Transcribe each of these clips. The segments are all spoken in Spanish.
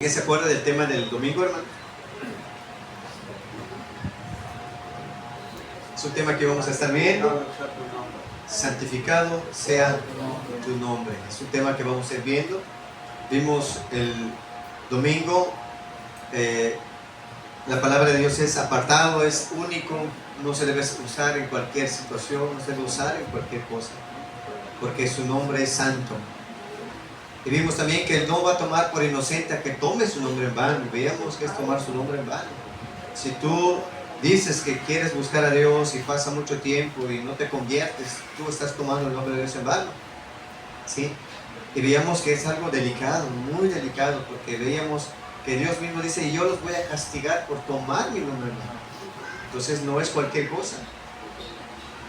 ¿Alguien se acuerda del tema del domingo, hermano? Es un tema que vamos a estar viendo. Santificado sea tu nombre. Es un tema que vamos a ir viendo. Vimos el domingo, la palabra de Dios es apartado, es único, no se debe usar en cualquier situación, no se debe usar en cualquier cosa, porque su nombre es santo. Y vimos también que Él no va a tomar por inocente a que tome su nombre en vano. Veíamos que es tomar su nombre en vano. Si tú dices que quieres buscar a Dios y pasa mucho tiempo y no te conviertes, tú estás tomando el nombre de Dios en vano, ¿sí? Y veíamos que es algo delicado, muy delicado, porque veíamos que Dios mismo dice, y yo los voy a castigar por tomar mi nombre en vano. Entonces no es cualquier cosa.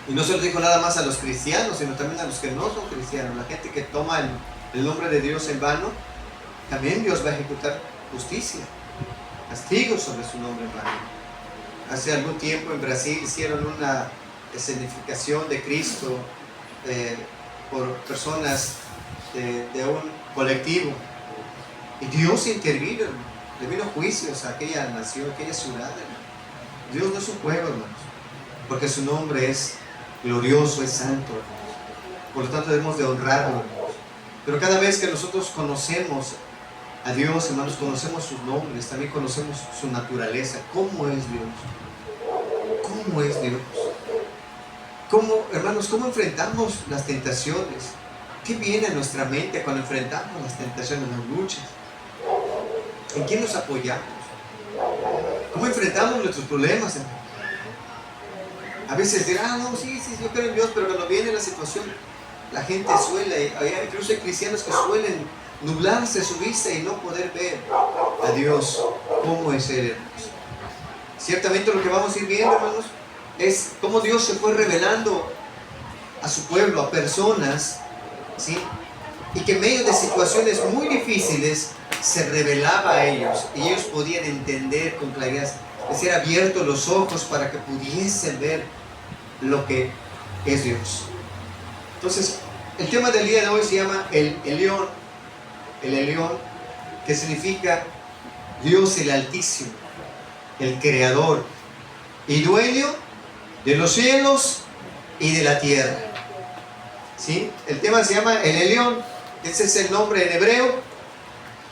Y no se lo dijo nada más a los cristianos, sino también a los que no son cristianos. La gente que toma el nombre de Dios en vano, también Dios va a ejecutar justicia, castigo sobre su nombre en vano. Hace algún tiempo en Brasil hicieron una escenificación de Cristo por personas de un colectivo, y Dios intervino, le vino juicios a aquella nación, a aquella ciudad, hermano. Dios no es un juego, hermanos, porque su nombre es glorioso, es santo, hermanos. Por lo tanto debemos de honrarlo, hermanos. Pero cada vez que nosotros conocemos a Dios, hermanos, conocemos sus nombres, también conocemos su naturaleza. ¿Cómo es Dios? ¿Cómo es Dios? ¿Cómo, hermanos, cómo enfrentamos las tentaciones? ¿Qué viene a nuestra mente cuando enfrentamos las tentaciones, las luchas? ¿En quién nos apoyamos? ¿Cómo enfrentamos nuestros problemas, hermanos? A veces dirán, no, sí, yo creo en Dios, pero cuando viene la situación, la gente suele, incluso hay cristianos que suelen nublarse su vista y no poder ver a Dios. ¿Cómo es Él, hermanos? Ciertamente lo que vamos a ir viendo, hermanos, es cómo Dios se fue revelando a su pueblo, a personas, ¿sí? Y que en medio de situaciones muy difíciles se revelaba a ellos y ellos podían entender con claridad, les era abierto los ojos para que pudiesen ver lo que es Dios. Entonces, el tema del día de hoy se llama el Elión, que significa Dios el Altísimo, el Creador y dueño de los cielos y de la tierra. ¿Sí? El tema se llama el Elión, ese es el nombre en hebreo,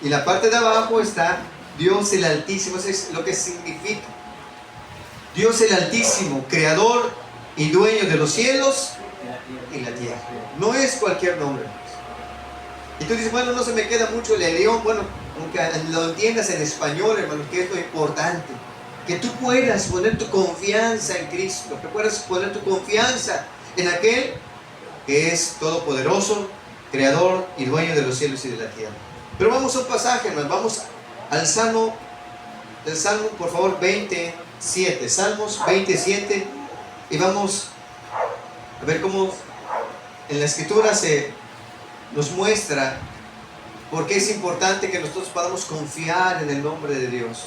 y la parte de abajo está Dios el Altísimo, eso es lo que significa. Dios el Altísimo, Creador y dueño de los cielos y la tierra. No es cualquier nombre. Y tú dices, bueno, no se me queda mucho el Elión. Bueno, aunque lo entiendas en español, hermano, que es lo importante. Que tú puedas poner tu confianza en Cristo, que puedas poner tu confianza en aquel que es todopoderoso, creador y dueño de los cielos y de la tierra. Pero vamos a un pasaje, hermano, vamos al Salmo, por favor, 27, Salmos 27, y vamos a ver cómo en la Escritura se nos muestra por qué es importante que nosotros podamos confiar en el nombre de Dios.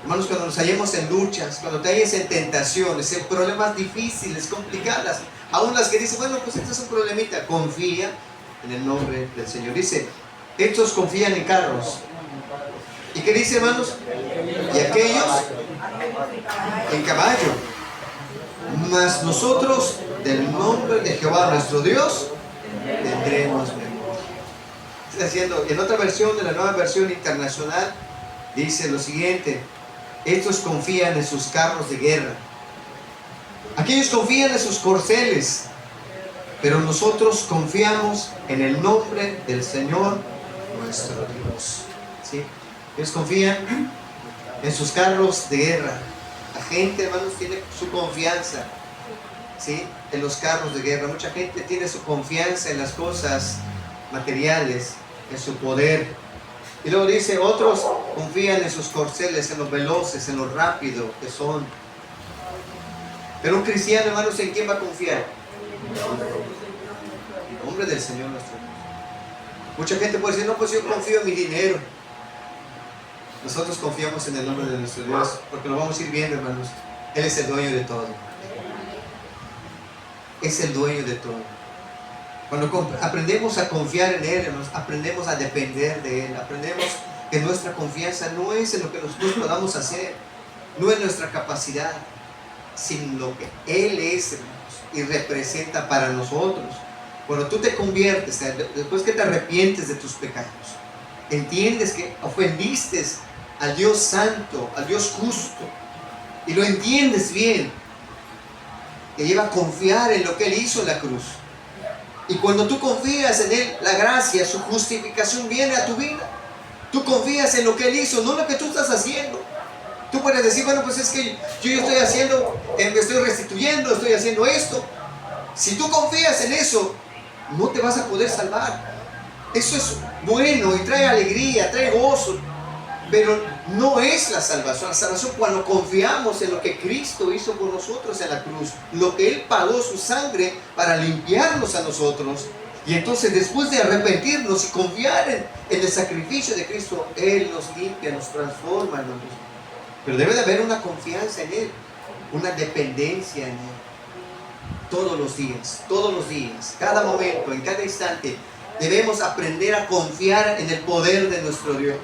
Hermanos, cuando nos hallemos en luchas, cuando te halles en tentaciones, en problemas difíciles, complicadas, aún las que dicen, bueno, pues esto es un problemita, confía en el nombre del Señor. Dice, estos confían en carros. ¿Y qué dice, hermanos? Y aquellos en caballo. Mas nosotros, del nombre de Jehová nuestro Dios, tendremos memoria. Está diciendo, en otra versión, de la Nueva Versión Internacional, dice lo siguiente: estos confían en sus carros de guerra. Aquellos confían en sus corceles, pero nosotros confiamos en el nombre del Señor nuestro Dios. ¿Sí? Ellos confían en sus carros de guerra. La gente, hermanos, tiene su confianza, ¿sí?, en los carros de guerra. Mucha gente tiene su confianza en las cosas materiales, en su poder. Y luego dice, otros confían en sus corceles, en los veloces, en lo rápido que son. Pero un cristiano, hermanos, ¿en quién va a confiar? En el nombre del Señor nuestro Dios. Mucha gente puede decir, no, pues yo confío en mi dinero. Nosotros confiamos en el nombre de nuestro Dios, porque lo vamos a ir viendo, hermanos. Él es el dueño de todo. Es el dueño de todo. Cuando aprendemos a confiar en Él, hermanos, aprendemos a depender de Él. Aprendemos que nuestra confianza no es en lo que nosotros podamos hacer, no en nuestra capacidad, sino en lo que Él es, hermanos, y representa para nosotros. Cuando tú te conviertes, después que te arrepientes de tus pecados, entiendes que ofendiste al Dios santo, al Dios justo, y lo entiendes bien, te lleva a confiar en lo que Él hizo en la cruz. Y cuando tú confías en Él, la gracia, su justificación viene a tu vida. Tú confías en lo que Él hizo, no en lo que tú estás haciendo. Tú puedes decir, bueno, pues es que yo estoy haciendo, me estoy restituyendo, estoy haciendo esto. Si tú confías en eso, no te vas a poder salvar. Eso es bueno y trae alegría, trae gozo, pero no es la salvación. La salvación cuando confiamos en lo que Cristo hizo por nosotros en la cruz, lo que Él pagó su sangre para limpiarnos a nosotros. Y entonces después de arrepentirnos y confiar en el sacrificio de Cristo, Él nos limpia, nos transforma, hermanos. Pero debe de haber una confianza en Él, una dependencia en Él. Todos los días, cada momento, en cada instante, debemos aprender a confiar en el poder de nuestro Dios.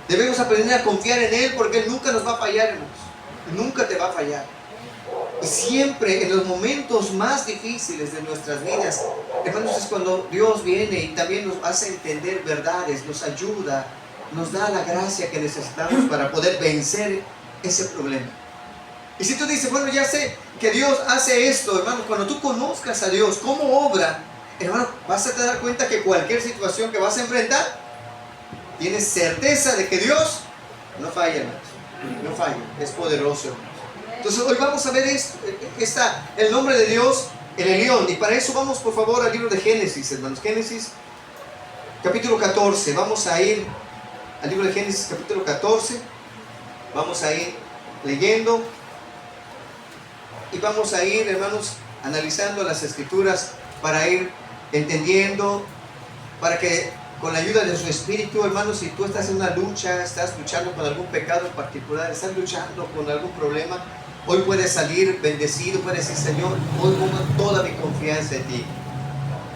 Debemos aprender a confiar en Él porque Él nunca nos va a fallar, hermanos. Nunca te va a fallar. Y siempre en los momentos más difíciles de nuestras vidas, hermanos, es cuando Dios viene y también nos hace entender verdades, nos ayuda, nos da la gracia que necesitamos para poder vencer ese problema. Y si tú dices, bueno, ya sé que Dios hace esto, hermano, cuando tú conozcas a Dios, cómo obra, hermano, vas a te dar cuenta que cualquier situación que vas a enfrentar, tienes certeza de que Dios no falla, hermanos, no falla, es poderoso, hermanos. Entonces hoy vamos a ver esto, está el nombre de Dios, el Elión, y para eso vamos por favor al libro de Génesis, hermanos. Génesis capítulo 14, vamos a ir al libro de Génesis capítulo 14, vamos a ir leyendo y vamos a ir, hermanos, analizando las escrituras para ir entendiendo, para que con la ayuda de su Espíritu, hermanos, si tú estás en una lucha, estás luchando con algún pecado en particular, estás luchando con algún problema, hoy puedes salir bendecido, puedes decir, Señor, hoy pongo toda mi confianza en ti.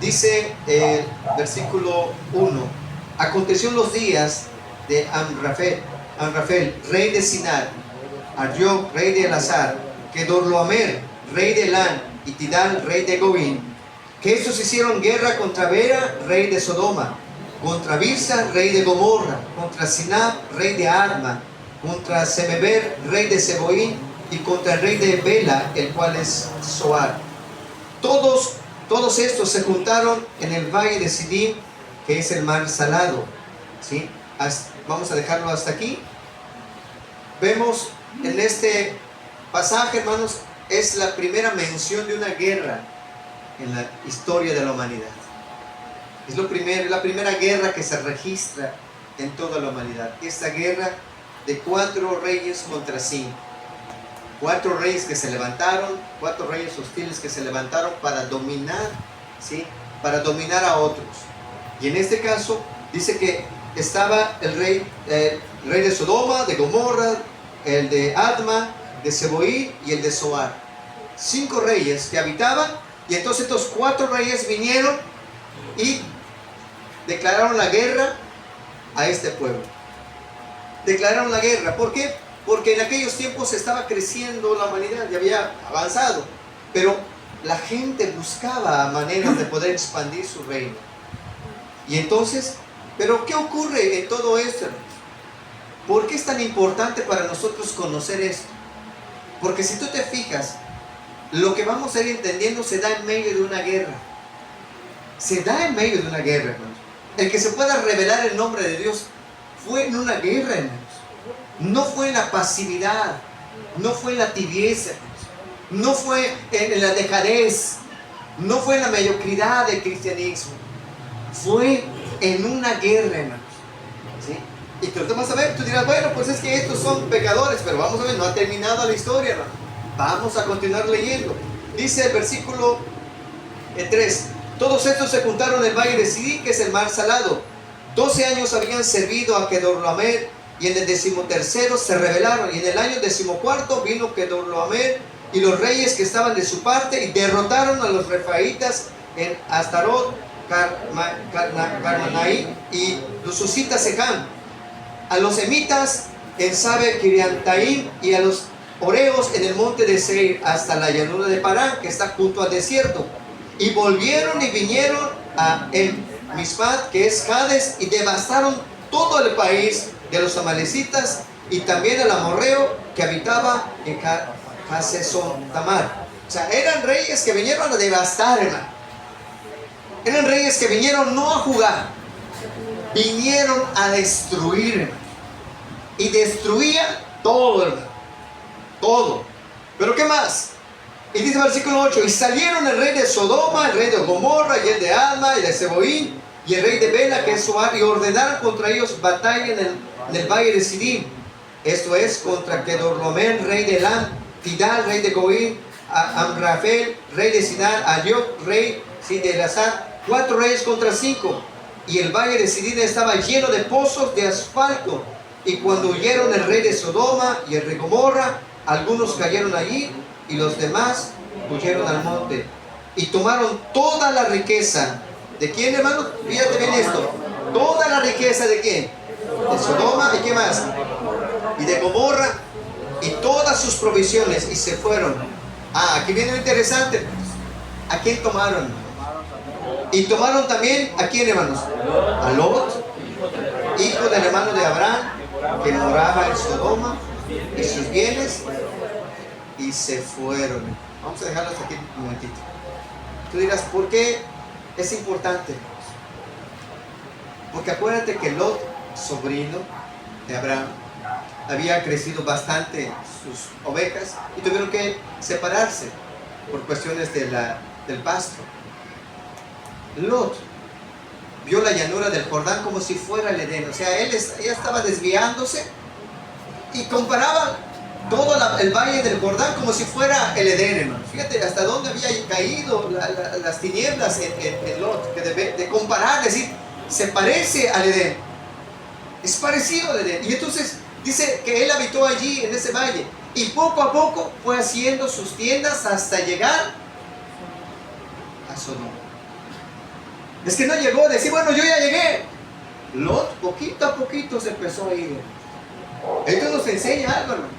Dice el versículo 1, aconteció en los días de Amrafel, rey de Sinar, Arioc, rey de Elazar, Kedorlaomer, rey de Elán, y Tidal, rey de Gobín, que estos hicieron guerra contra Bera, rey de Sodoma, contra Birsa, rey de Gomorra, contra Sinab, rey de Adma, contra Semeber, rey de Seboín, y contra el rey de Bela, el cual es Zoar. Todos estos se juntaron en el valle de Sidim, que es el mar salado. ¿Sí? Vamos a dejarlo hasta aquí. Vemos en este pasaje, hermanos, es la primera mención de una guerra en la historia de la humanidad. Es la primera guerra que se registra en toda la humanidad. Esta guerra de 4 reyes contra 5. 4 reyes que se levantaron, 4 reyes hostiles que se levantaron para dominar, ¿sí? Para dominar a otros. Y en este caso dice que estaba el rey de Sodoma, de Gomorra, el de Adma, de Seboín y el de Zoar. 5 reyes que habitaban, y entonces estos 4 reyes vinieron y declararon la guerra a este pueblo. Declararon la guerra. ¿Por qué? Porque en aquellos tiempos estaba creciendo la humanidad y había avanzado, pero la gente buscaba maneras de poder expandir su reino. Y entonces, ¿pero qué ocurre en todo esto? ¿Por qué es tan importante para nosotros conocer esto? Porque si tú te fijas, lo que vamos a ir entendiendo se da en medio de una guerra. Se da en medio de una guerra, hermanos. El que se pueda revelar el nombre de Dios fue en una guerra, hermanos. No fue en la pasividad, no fue en la tibieza, hermanos. No fue en la dejadez, no fue en la mediocridad del cristianismo. Fue en una guerra, hermanos. ¿Sí? Y tú te vas a ver, tú dirás, bueno, pues es que estos son pecadores, pero vamos a ver, no ha terminado la historia, hermano. Vamos a continuar leyendo. Dice el versículo 3, todos estos se juntaron en el valle de Sidí, que es el mar salado. 12 años habían servido a Kedorlaomer, y en el 13º se rebelaron, y en el año 14 vino Kedorlaomer y los reyes que estaban de su parte, y derrotaron a los refaitas en Astarot, Carmanaí y los susitas Secam. a los emitas en Sabe Kiriantaim y a los Oreos en el monte de Seir, hasta la llanura de Parán, que está junto al desierto. Y volvieron y vinieron a Mispat, que es Cades, y devastaron todo el país de los amalecitas, y también al amorreo que habitaba en Haseson Tamar. O sea, eran reyes que vinieron a devastar, hermano. Eran reyes que vinieron no a jugar, vinieron a destruir, hermano. Y destruían todo, hermano. Todo. Pero ¿qué más? Y dice el versículo 8: y salieron el rey de Sodoma, el rey de Gomorra, y el de Adma, y de Seboín, y el rey de Bela, que es Zoar, y ordenaron contra ellos batalla en el valle de Sidim. Esto es, contra Kedorlaomer, rey de Elam, Tidal, rey de Goim, Amrafel, rey de Sinar, Ayok, rey de Elazar. 4 reyes contra 5. Y el valle de Sidim estaba lleno de pozos de asfalto. Y cuando huyeron el rey de Sodoma y el rey de Gomorra, algunos cayeron allí, y los demás huyeron al monte. Y tomaron toda la riqueza. ¿De quién, hermano? Fíjate bien esto. Toda la riqueza de quién? De Sodoma, ¿y qué más? Y de Gomorra, y todas sus provisiones, y se fueron. Aquí viene lo interesante. ¿A quién tomaron? Y tomaron también, ¿a quién, hermanos? A Lot, hijo del hermano de Abraham, que moraba en Sodoma, y sus bienes, y se fueron. Vamos a dejarlo hasta aquí un momentito. Tú dirás, ¿por qué es importante? Porque acuérdate que Lot, sobrino de Abraham, había crecido bastante sus ovejas y tuvieron que separarse por cuestiones del pasto. Lot vio la llanura del Jordán como si fuera el Edén. O sea, él ya estaba desviándose y comparaba todo el valle del Jordán como si fuera el Edén, hermano. Fíjate hasta dónde había caído las tinieblas en Lot, que de comparar, decir, se parece al Edén, es parecido al Edén. Y entonces dice que él habitó allí en ese valle, y poco a poco fue haciendo sus tiendas hasta llegar a Sodoma. Es que no llegó a decir, bueno, yo ya llegué. Lot poquito a poquito se empezó a ir. Esto nos enseña algo, hermano.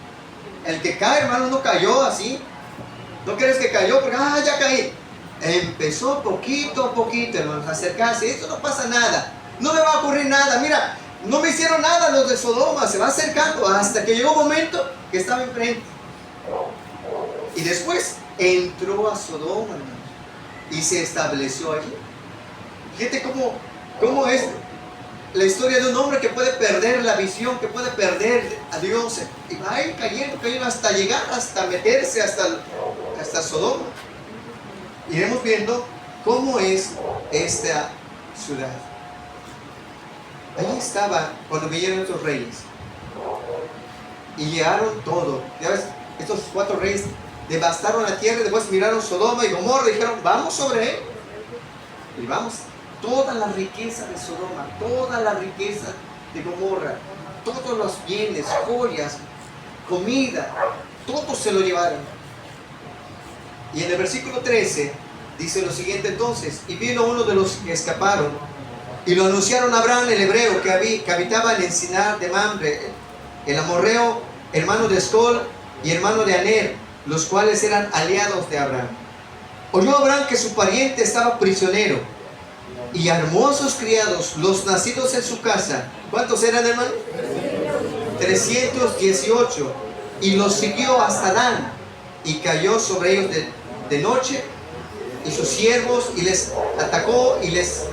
El que cae, hermano, no cayó así. No crees que cayó porque, ya caí. Empezó poquito a poquito, hermano, a acercarse. Esto no pasa nada, no me va a ocurrir nada. Mira, no me hicieron nada los de Sodoma. Se va acercando hasta que llegó un momento que estaba enfrente. Y después entró a Sodoma, hermano, y se estableció allí. Fíjate cómo es la historia de un hombre que puede perder la visión, que puede perder a Dios, y va a ir cayendo hasta llegar, hasta meterse hasta Sodoma. Iremos viendo cómo es esta ciudad. Allí estaba cuando vinieron estos reyes y llegaron todo. Ya ves, estos 4 reyes devastaron la tierra, y después miraron Sodoma y Gomorra y dijeron, vamos sobre él. Y vamos, toda la riqueza de Sodoma, toda la riqueza de Gomorra, todos los bienes, joyas, comida, todo se lo llevaron. Y en el versículo 13 dice lo siguiente entonces: y vino uno de los que escaparon y lo anunciaron a Abraham el hebreo, que habitaba en Sinar de Mamre, el amorreo, hermano de Escol y hermano de Aner, los cuales eran aliados de Abraham. Oyó Abraham que su pariente estaba prisionero, y armó a sus criados, los nacidos en su casa. ¿Cuántos eran, hermano? 318. Y los siguió hasta Dan, y cayó sobre ellos de noche, y sus siervos, y les atacó, y les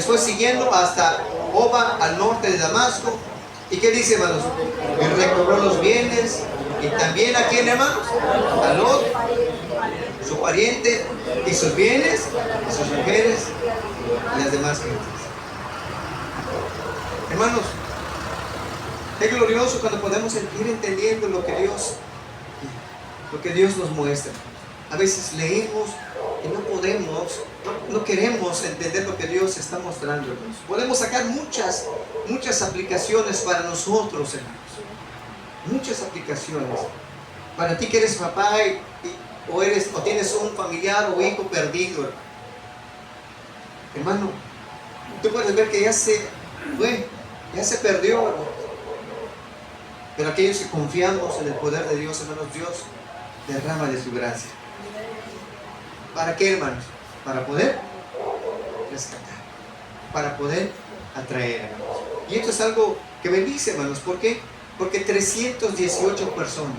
fue siguiendo hasta Oba, al norte de Damasco. ¿Y qué dice, hermanos? Y recobró los bienes, y también a quién, hermanos, a Lot, su pariente, y sus bienes, y sus mujeres, y las demás gentes. Hermanos, es glorioso cuando podemos ir entendiendo lo que Dios nos muestra. A veces leemos y no podemos, no queremos entender lo que Dios está mostrando, hermanos. Podemos sacar muchas aplicaciones para nosotros, hermanos. Muchas aplicaciones. Para ti que eres papá o tienes un familiar o hijo perdido, hermano, tú puedes ver que ya se perdió, hermano. Pero aquellos que confiamos en el poder de Dios, hermanos, Dios derrama de su gracia. ¿Para qué, hermanos? Para poder rescatar, para poder atraer, hermanos. Y esto es algo que bendice, hermanos. ¿Por qué? Porque 318 personas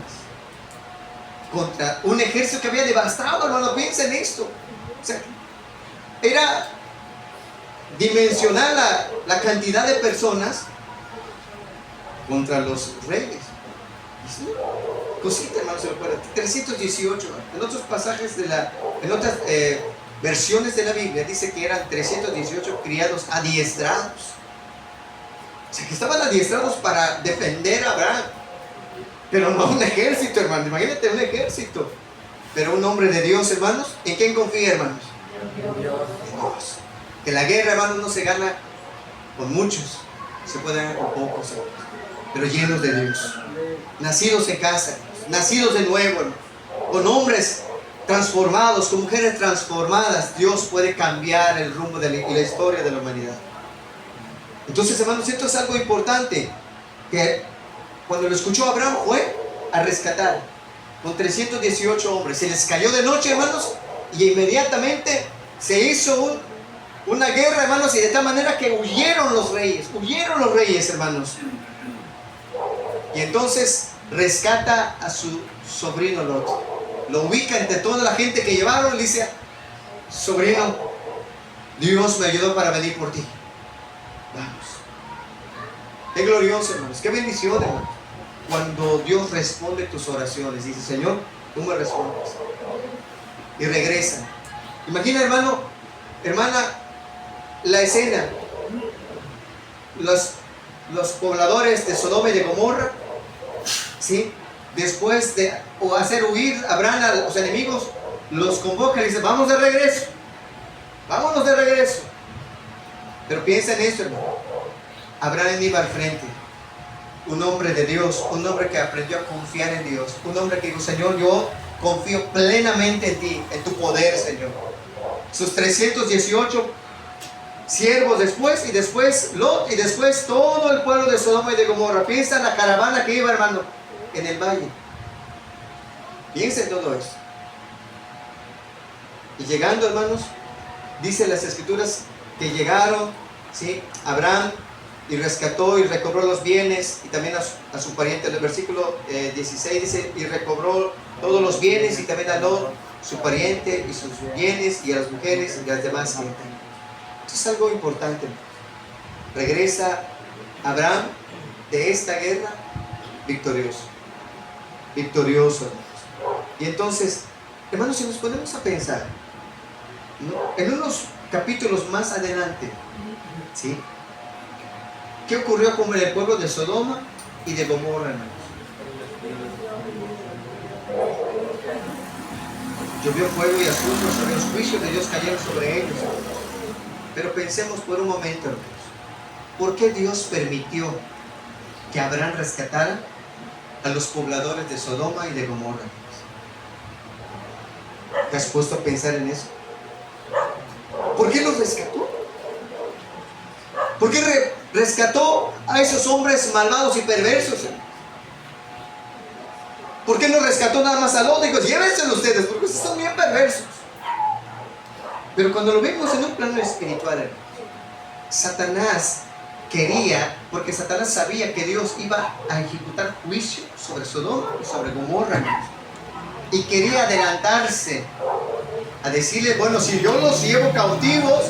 contra un ejército que había devastado, hermano. Piensa en esto. O sea, era dimensionar la cantidad de personas contra los reyes. Cosita, hermanos, 318. En otros pasajes en otras versiones de la Biblia dice que eran 318 criados adiestrados. O sea, que estaban adiestrados para defender a Abraham. Pero no un ejército, hermano. Imagínate un ejército. Pero un hombre de Dios, hermanos. ¿En quién confía, hermanos? En Dios. Que la guerra, hermanos, no se gana con muchos. Se puede ganar con pocos, hermanos. Pero llenos de Dios. Nacidos en casa, hermanos. Nacidos de nuevo, hermanos. Con hombres transformados, con mujeres transformadas. Dios puede cambiar el rumbo y la historia de la humanidad. Entonces, hermanos, esto es algo importante. Que cuando lo escuchó Abraham fue a rescatar con 318 hombres. Se les cayó de noche, hermanos, y inmediatamente se hizo una guerra, hermanos, y de tal manera que huyeron los reyes, hermanos. Y entonces rescata a su sobrino Lot. Lo ubica entre toda la gente que llevaron y dice: sobrino, Dios me ayudó para venir por ti. Vamos. Qué glorioso, hermanos. Qué bendición, hermanos. Cuando Dios responde tus oraciones, dice: Señor, tú me respondes. Y regresa. Imagina, hermano, hermana, la escena. Los pobladores de Sodoma y de Gomorra, ¿sí? Después de hacer huir a Abraham a los enemigos, los convoca y dice: vamos de regreso. Vámonos de regreso. Pero piensa en esto, hermano. Abraham iba al frente. Un hombre de Dios, un hombre que aprendió a confiar en Dios, un hombre que dijo: Señor, yo confío plenamente en ti, en tu poder, Señor. Sus 318 siervos después, y después Lot, y después todo el pueblo de Sodoma y de Gomorra. Piensa en la caravana que iba, hermano, en el valle. Piensa en todo eso. Y llegando, hermanos, dice las escrituras que llegaron, ¿sí? Abraham, y rescató y recobró los bienes, y también a su pariente. En el versículo 16 dice: y recobró todos los bienes, y también a Lot, su pariente, y sus bienes, y a las mujeres y a las demás gente. Esto es algo importante. Regresa Abraham de esta guerra victorioso. Victorioso, hermanos. Y entonces, hermanos, si nos ponemos a pensar, ¿no?, en unos capítulos más adelante, ¿sí?, ¿qué ocurrió con el pueblo de Sodoma y de Gomorra, hermanos? Llovió fuego y azufre, sobre los juicios de Dios cayeron sobre ellos. Pero pensemos por un momento, hermanos, ¿por qué Dios permitió que Abraham rescatara a los pobladores de Sodoma y de Gomorra? ¿Te has puesto a pensar en eso? ¿Por qué los rescató? ¿Por qué rescató a esos hombres malvados y perversos? ¿Por qué no rescató nada más a Lot? Digo: llévenselo ustedes, porque ustedes son bien perversos. Pero cuando lo vemos en un plano espiritual, hermanos, Satanás quería, porque Satanás sabía que Dios iba a ejecutar juicio sobre Sodoma y sobre Gomorra, hermanos, y quería adelantarse a decirle: bueno, si yo los llevo cautivos,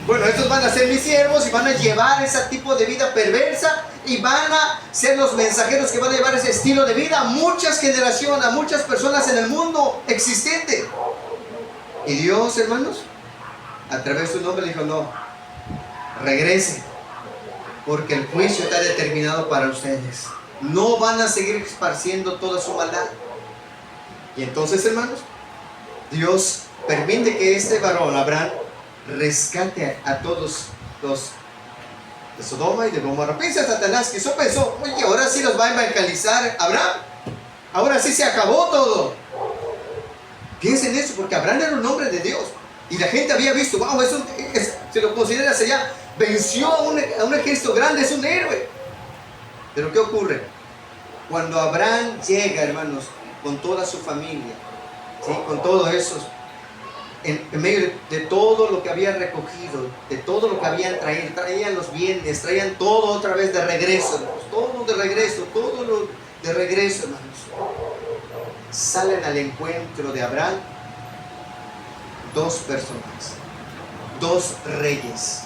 bueno, estos van a ser mis siervos y van a llevar ese tipo de vida perversa, y van a ser los mensajeros que van a llevar ese estilo de vida a muchas generaciones, a muchas personas en el mundo existente. Y Dios, hermanos, a través de su nombre, le dijo: no, regresen, porque el juicio está determinado para ustedes. No van a seguir esparciendo toda su maldad. Y entonces, hermanos, Dios permite que este varón, Abraham, rescate a todos los de Sodoma y de Gomorra. Piensa Satanás que eso pensó: oye, ahora sí los va a evangelizar Abraham, ahora sí se acabó todo. Piensen eso, porque Abraham era un hombre de Dios, y la gente había visto: wow, se lo considera allá, venció a un ejército grande, es un héroe. Pero ¿qué ocurre? Cuando Abraham llega, hermanos, con toda su familia, ¿sí? Con todo eso, en medio de todo lo que había recogido, de todo lo que habían traído, traían los bienes, traían todo otra vez de regreso, hermanos, todo de regreso, hermanos. Salen al encuentro de Abraham dos personas, dos reyes.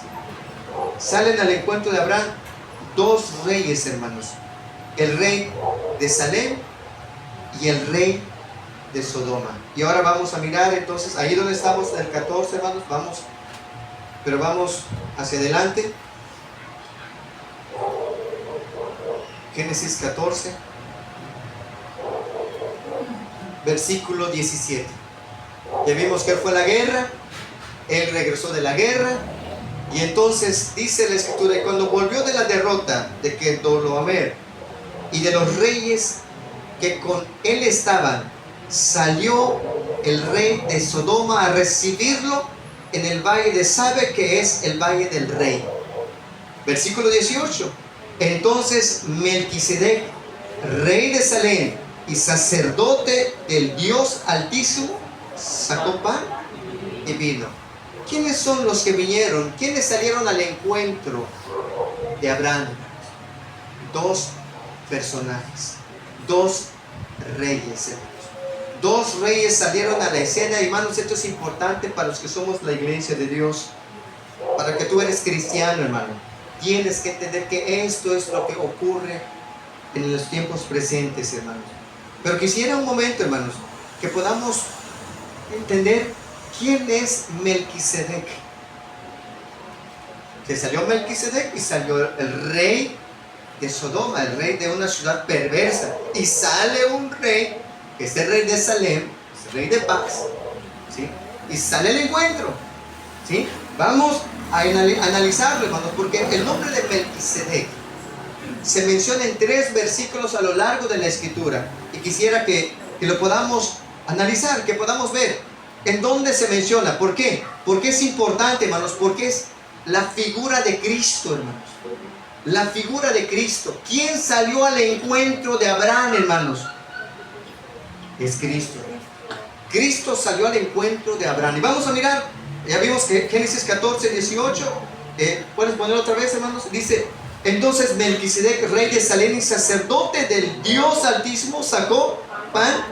Salen al encuentro de Abraham dos reyes, hermanos. El rey de Salem y el rey de Sodoma. Y ahora vamos a mirar entonces, ahí donde estamos, en el 14, hermanos, pero vamos hacia adelante. Génesis 14, versículo 17. Ya vimos que él fue a la guerra, él regresó de la guerra, y entonces dice la escritura, y cuando volvió de la derrota de Kedorlaomer y de los reyes que con él estaban, salió el rey de Sodoma a recibirlo en el valle de Sabe, que es el valle del rey. Versículo 18. Entonces Melquisedec, rey de Salem y sacerdote del Dios Altísimo, sacó pan y vino. ¿Quiénes son los que vinieron? ¿Quiénes salieron al encuentro de Abraham? Dos personajes, dos reyes, hermanos. Dos reyes salieron a la escena, hermanos. Esto es importante para los que somos la iglesia de Dios. Para que tú eres cristiano, hermano, tienes que entender que esto es lo que ocurre en los tiempos presentes, hermanos. Pero quisiera un momento, hermanos, que podamos entender quién es Melquisedec. Que salió Melquisedec y salió el rey de Sodoma, el rey de una ciudad perversa, y sale un rey, que es el rey de Salem, es el rey de paz, ¿sí? Y sale el encuentro, ¿sí? Vamos a analizarlo, hermanos, porque el nombre de Melquisedec se menciona en 3 versículos a lo largo de la escritura, y quisiera que lo podamos analizar, que podamos ver en dónde se menciona. ¿Por qué? Porque es importante, hermanos, porque es la figura de Cristo, hermanos. La figura de Cristo. ¿Quién salió al encuentro de Abraham, hermanos? Es Cristo. Cristo salió al encuentro de Abraham. Y vamos a mirar, ya vimos que Génesis 14, 18, ¿puedes ponerlo otra vez, hermanos? Dice, entonces Melquisedec, rey de Salem y sacerdote del Dios Altísimo, sacó pan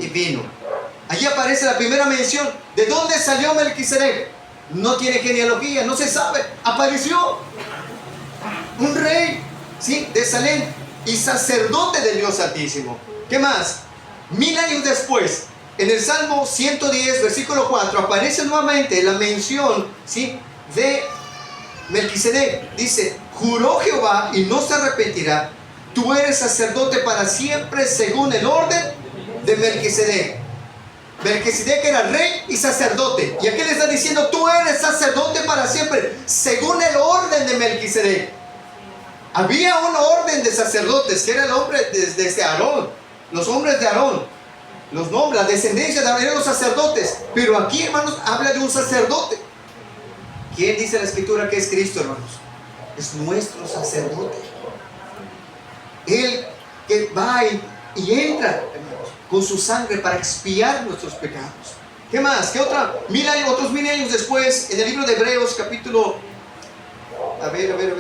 y vino. Allí aparece la primera mención. ¿De dónde salió Melquisedec? No tiene genealogía, no se sabe. Apareció un rey, ¿sí?, de Salem y sacerdote del Dios Altísimo. ¿Qué más? 1000 años después, en el Salmo 110, versículo 4, aparece nuevamente la mención, ¿sí?, de Melquisedec. Dice, juró Jehová y no se arrepentirá, tú eres sacerdote para siempre según el orden de Melquisedec. Melquisedec era rey y sacerdote, y aquí le está diciendo, tú eres sacerdote para siempre según el orden de Melquisedec. Había un orden de sacerdotes, que era el hombre desde Aarón, los hombres de Aarón, los nombres, la descendencia de Aarón eran los sacerdotes. Pero aquí, hermanos, habla de un sacerdote. ¿Quién dice la escritura que es Cristo, hermanos? Es nuestro sacerdote. Él que va y entra, hermanos, con su sangre para expiar nuestros pecados. ¿Qué más? ¿Qué otra? Otros 1000 años después, en el libro de Hebreos, capítulo... A ver, déjame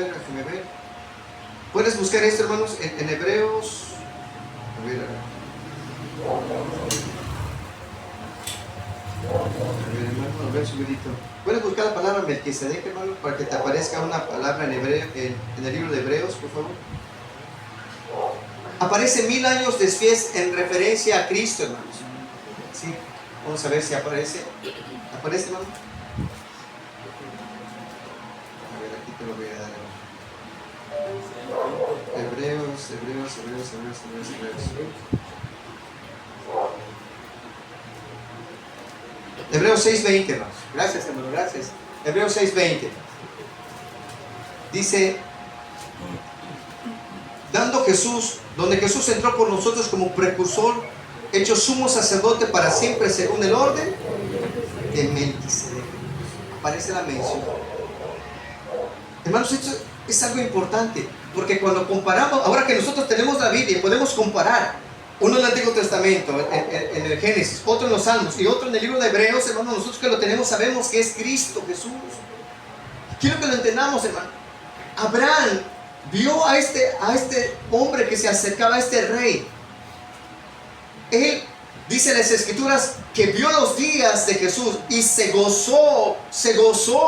ver. ¿Puedes buscar esto, hermanos? En Hebreos... A ver. Hermano, a ver, subidito. ¿Puedes buscar la palabra Melquisedec, hermano? Para que te aparezca una palabra en hebreo, en el libro de Hebreos, por favor. Aparece 1000 años después en referencia a Cristo, hermanos. Sí, vamos a ver si aparece. ¿Aparece, hermano? A ver, aquí te lo voy a dar. Hebreos. Hebreos 6:20, hermanos. Gracias, hermano, gracias. Hebreos 6:20. Dice, donde Jesús entró por nosotros como precursor, hecho sumo sacerdote para siempre según el orden de Melquisedec. Aparece la mención. Hermanos, esto es algo importante. Porque cuando comparamos, ahora que nosotros tenemos la Biblia, podemos comparar uno en el Antiguo Testamento, en el Génesis, otro en los Salmos y otro en el libro de Hebreos, hermano. Nosotros que lo tenemos sabemos que es Cristo Jesús. Quiero que lo entendamos, hermano. Abraham vio a este hombre que se acercaba, a este rey. Él, dice las Escrituras, que vio los días de Jesús y se gozó,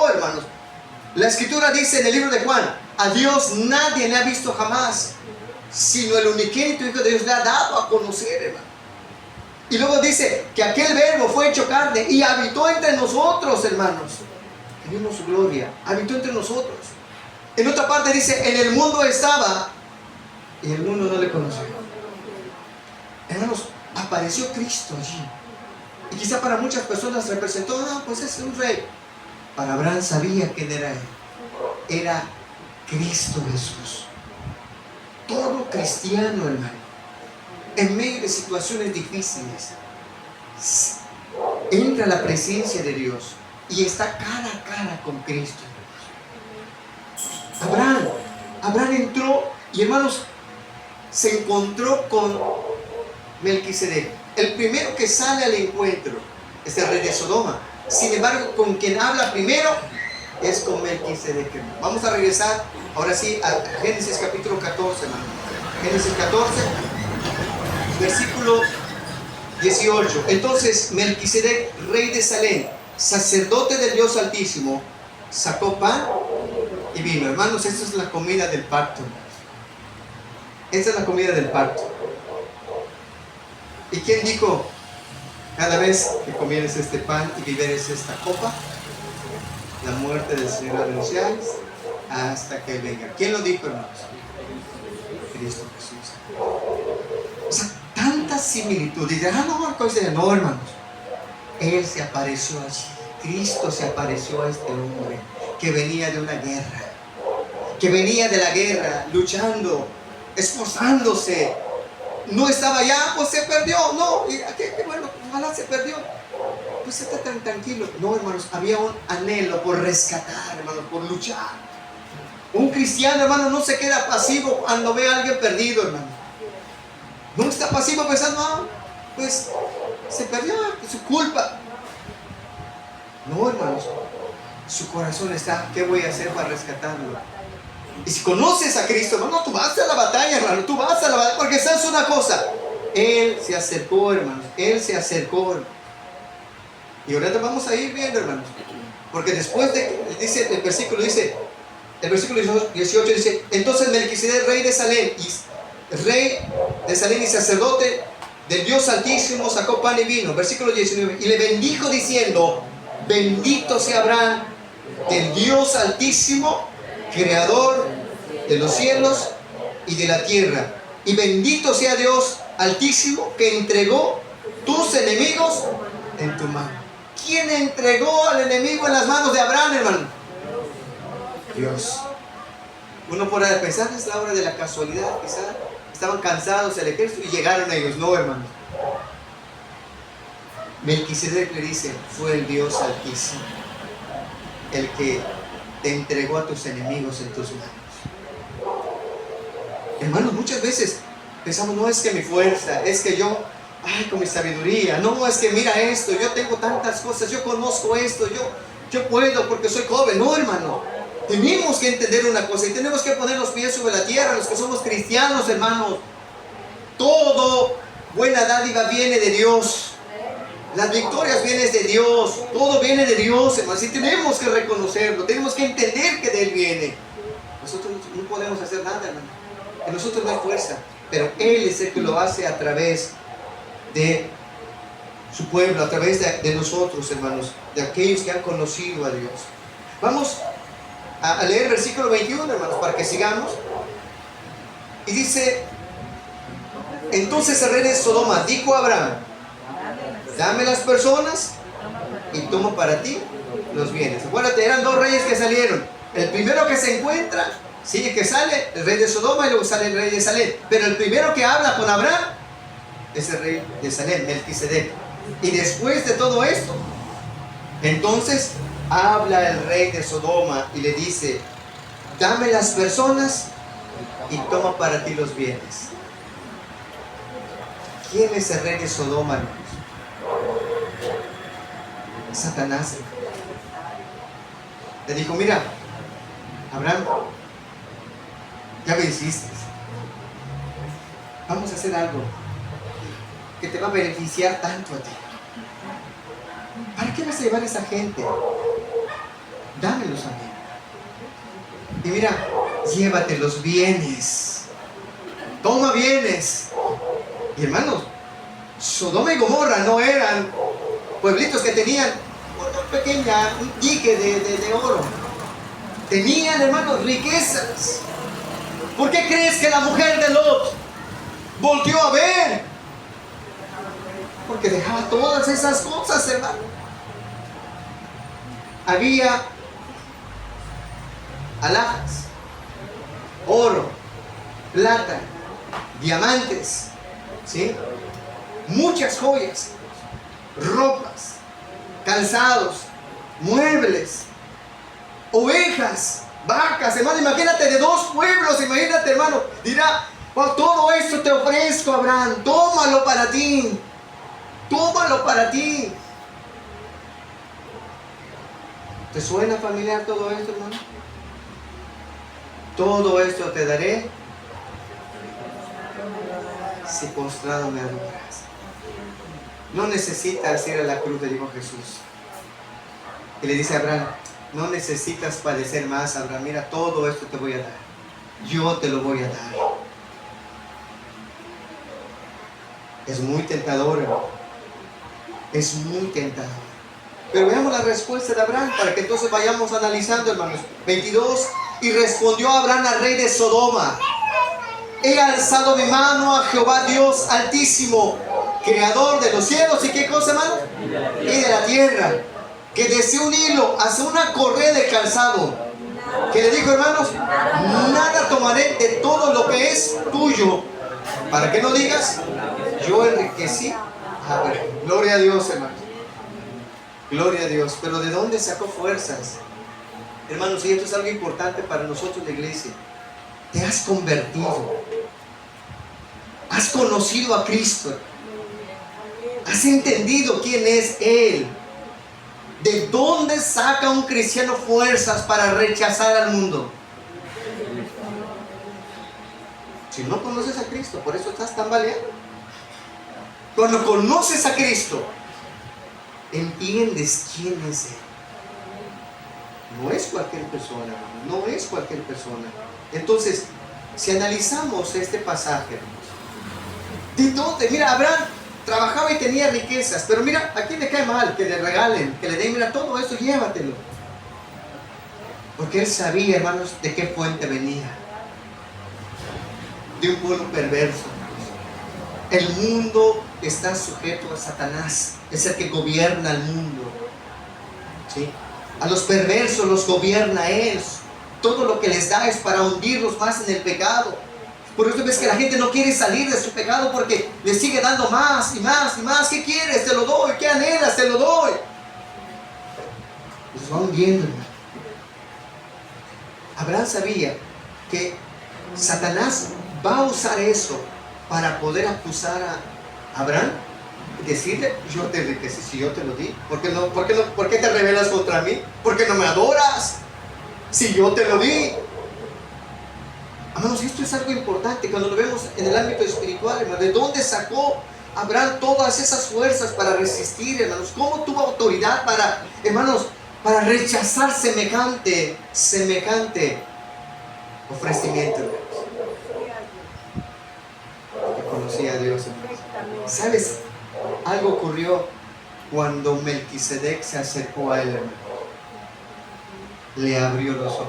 hermanos. La Escritura dice en el libro de Juan: a Dios nadie le ha visto jamás, sino el unigénito Hijo de Dios le ha dado a conocer, hermano. Y luego dice que aquel verbo fue hecho carne y habitó entre nosotros, hermanos. Vimos su gloria, habitó entre nosotros. En otra parte dice: en el mundo estaba y el mundo no le conoció. Hermanos, apareció Cristo allí. Y quizá para muchas personas representó: pues es un rey. Para Abraham sabía quién era él. Era Cristo Jesús. Todo cristiano, hermano, en medio de situaciones difíciles, entra a la presencia de Dios y está cara a cara con Cristo. Abraham entró y, hermanos, se encontró con Melquisedec. El primero que sale al encuentro es el rey de Sodoma. Sin embargo, con quien habla primero es con Melquisedec. Vamos a regresar ahora sí a Génesis capítulo 14, hermano. Génesis 14, versículo 18. Entonces Melquisedec, rey de Salem, sacerdote del Dios Altísimo, sacó pan y vino. Hermanos, esta es la comida del pacto. Esta es la comida del pacto. ¿Y quién dijo: cada vez que comieres este pan y beberes esta copa, la muerte del Señor anunciáis hasta que venga? ¿Quién lo dijo, hermanos? Cristo Jesús. O sea, tanta similitud. Y dirán: no, hermanos. Él se apareció allí. Cristo se apareció a este hombre que venía de una guerra, que venía de la guerra, luchando, esforzándose. No estaba allá, pues se perdió. No, bueno, ojalá se perdió. Pues está tan tranquilo. No, hermanos, había un anhelo por rescatar, hermanos, por luchar. Un cristiano, hermano, no se queda pasivo cuando ve a alguien perdido, hermano. No está pasivo pensando: pues se perdió, es su culpa. No, hermanos, su corazón está: ¿qué voy a hacer para rescatarlo? Y si conoces a Cristo, hermano, tú vas a la batalla, hermano, tú vas a la batalla, porque sabes una cosa: Él se acercó, hermanos, Él se acercó. Y ahorita vamos a ir viendo, hermanos, porque después de, dice el versículo 18 dice: entonces Melquisedec, rey de Salem y sacerdote del Dios Altísimo, sacó pan y vino. Versículo 19: y le bendijo diciendo: bendito sea Abraham del Dios Altísimo, creador de los cielos y de la tierra, y bendito sea Dios Altísimo que entregó tus enemigos en tu mano. ¿Quién entregó al enemigo en las manos de Abraham, hermano? Dios. Uno podrá pensar: es la hora de la casualidad, quizá estaban cansados el ejército y llegaron ellos. No, hermano. Melquisedec le dice: fue el Dios Altísimo el que te entregó a tus enemigos en tus manos. Hermanos, muchas veces pensamos: no, es que mi fuerza, es que yo, con mi sabiduría, no, es que mira esto, yo tengo tantas cosas, yo conozco esto, yo puedo porque soy joven. No, hermano, tenemos que entender una cosa y tenemos que poner los pies sobre la tierra, los que somos cristianos, hermanos. Todo buena dádiva viene de Dios. Las victorias vienen de Dios. Todo viene de Dios, hermanos. Y tenemos que reconocerlo. Tenemos que entender que de Él viene. Nosotros no podemos hacer nada, hermano. En nosotros no hay fuerza. Pero Él es el que lo hace a través de su pueblo, a través de nosotros, hermanos. De aquellos que han conocido a Dios. Vamos a leer el versículo 21, hermanos, para que sigamos. Y dice: entonces el rey de Sodoma dijo a Abraham: dame las personas y toma para ti los bienes. Acuérdate, eran dos reyes que salieron. El primero que se encuentra, sí, que sale el rey de Sodoma, y luego sale el rey de Salem. Pero el primero que habla con Abraham es el rey de Salem, Melquisedec. Y después de todo esto, entonces habla el rey de Sodoma y le dice: dame las personas y toma para ti los bienes. ¿Quién es el rey de Sodoma, hermanos? Satanás. Le dijo, mira, Abraham, ya me hiciste. Vamos a hacer algo que te va a beneficiar tanto a ti. ¿Para qué vas a llevar a esa gente? Dámelos a mí. Y mira, llévate los bienes. Toma bienes. Y hermanos, Sodoma y Gomorra no eran pueblitos que tenían una pequeña dique de oro. Tenían, hermanos, riquezas. ¿Por qué crees que la mujer de Lot volteó a ver? Porque dejaba todas esas cosas, hermano. Había alhajas, oro, plata, diamantes, ¿sí? Muchas joyas, ropas, calzados, muebles, ovejas, vacas. Hermano, imagínate, de 2 pueblos, imagínate, hermano. Dirá, oh, todo esto te ofrezco, Abraham, tómalo para ti. Tómalo para ti. ¿Te suena familiar todo esto, hermano? Todo esto te daré si postrado me adoras. No necesitas ir a la cruz, le dijo Jesús. Y le dice a Abraham, no necesitas padecer más, Abraham. Mira, todo esto te voy a dar. Yo te lo voy a dar. Es muy tentador, hermano. Es muy tentador. Pero veamos la respuesta de Abraham para que entonces vayamos analizando, hermanos. 22. Y respondió Abraham al rey de Sodoma: he alzado mi mano a Jehová Dios Altísimo, creador de los cielos y qué cosa, hermano, y de la tierra, que desee un hilo hacia una correa de calzado. Que le dijo, hermanos, nada tomaré de todo lo que es tuyo, para que no digas, yo enriquecí. A ver, gloria a Dios, hermanos. Gloria a Dios. Pero ¿de dónde sacó fuerzas? Hermanos, y esto es algo importante para nosotros, la iglesia. Te has convertido. Has conocido a Cristo. Has entendido quién es Él. ¿De dónde saca un cristiano fuerzas para rechazar al mundo? Si no conoces a Cristo, por eso estás tambaleando. Cuando conoces a Cristo, entiendes quién es Él. No es cualquier persona, no es cualquier persona. Entonces, si analizamos este pasaje, ¿de dónde? Mira, Abraham trabajaba y tenía riquezas, pero mira, ¿a quién le cae mal que le regalen, que le den? Mira, todo esto llévatelo. Porque él sabía, hermanos, de qué fuente venía. De un pueblo perverso. El mundo está sujeto a Satanás, es el que gobierna el mundo, ¿sí? A los perversos los gobierna Él. Todo lo que les da es para hundirlos más en el pecado. Por eso ves que la gente no quiere salir de su pecado, porque le sigue dando más y más y más. ¿Qué quieres? Te lo doy. ¿Qué anhelas? Te lo doy. Los va hundiendo. Abraham sabía que Satanás va a usar eso para poder acusar a Abraham. Decirle, yo te enriquecí si yo te lo di. ¿Por qué te rebelas contra mí? ¿Por qué no me adoras si yo te lo di? Hermanos, esto es algo importante cuando lo vemos en el ámbito espiritual, hermanos. ¿De dónde sacó Abraham todas esas fuerzas para resistir, hermanos? ¿Cómo tuvo autoridad para, hermanos, para rechazar semejante ofrecimiento, hermanos? Porque conocía a Dios, hermanos. ¿Sabes? Algo ocurrió cuando Melquisedec se acercó a él, hermano. Le abrió los ojos.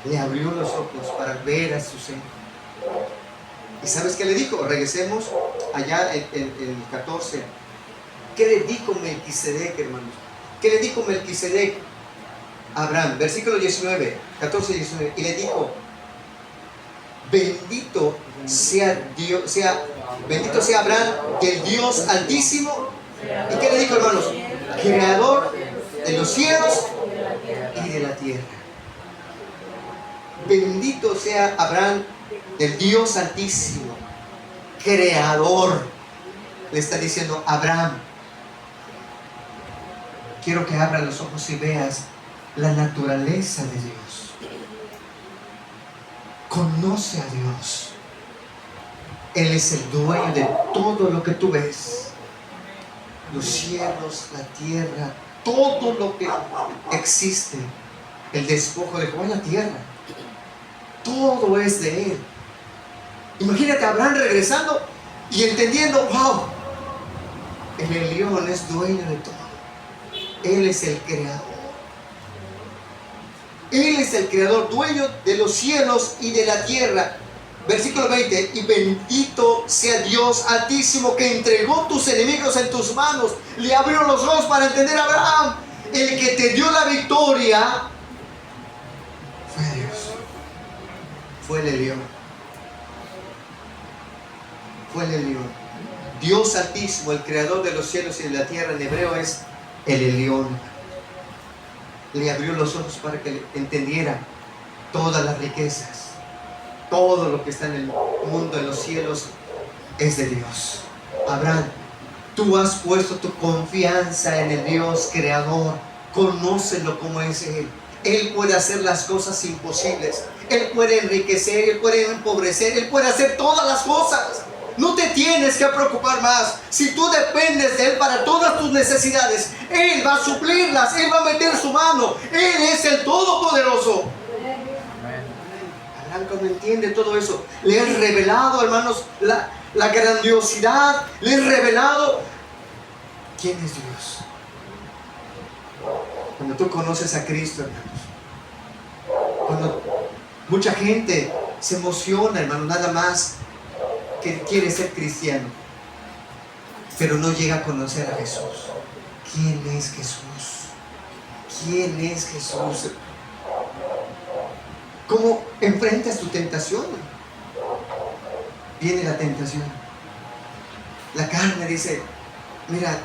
Le abrió los ojos para ver a su Señor. ¿Y sabes qué le dijo? Regresemos allá en el 14. ¿Qué le dijo Melquisedec, hermanos? ¿Qué le dijo Melquisedec a Abraham? Versículo 19, 14 y 19. Y le dijo: bendito sea Dios, bendito sea Abraham del Dios Altísimo. ¿Y qué le dijo, hermanos? Creador de los cielos y de la tierra. bendito sea Abraham, el Dios Altísimo, Creador. Le está diciendo: Abraham, quiero que abras los ojos y veas la naturaleza de Dios. Conoce a Dios. Él es el dueño de todo lo que tú ves. Los cielos, la tierra, todo lo que existe. El despojo de Jehová en la tierra. Todo es de Él. Imagínate a Abraham regresando y entendiendo: wow, el Elión es dueño de todo. Él es el creador. Él es el creador, dueño de los cielos y de la tierra. Versículo 20: y bendito sea Dios Altísimo, que entregó tus enemigos en tus manos. Le abrió los ojos para entender a Abraham. El que te dio la victoria fue Dios. Fue el Elión. Fue el Elión. Dios Altísimo, el creador de los cielos y de la tierra, en hebreo es el Elión. Le abrió los ojos para que entendiera todas las riquezas. Todo lo que está en el mundo, en los cielos, es de Dios. Abraham, tú has puesto tu confianza en el Dios creador. Conócelo como es Él. Él puede hacer las cosas imposibles. Él puede enriquecer, Él puede empobrecer, Él puede hacer todas las cosas. No te tienes que preocupar más. Si tú dependes de Él para todas tus necesidades, Él va a suplirlas, Él va a meter su mano. Él es el Todopoderoso. Abraham, cuando entiende todo eso, le es revelado, hermanos, la grandiosidad, le es revelado quién es Dios. Cuando tú conoces a Cristo, hermanos, cuando mucha gente se emociona, hermano, nada más que quiere ser cristiano, pero no llega a conocer a Jesús. ¿Quién es Jesús? ¿Quién es Jesús? ¿Cómo enfrentas tu tentación? Viene la tentación. La carne dice: mira,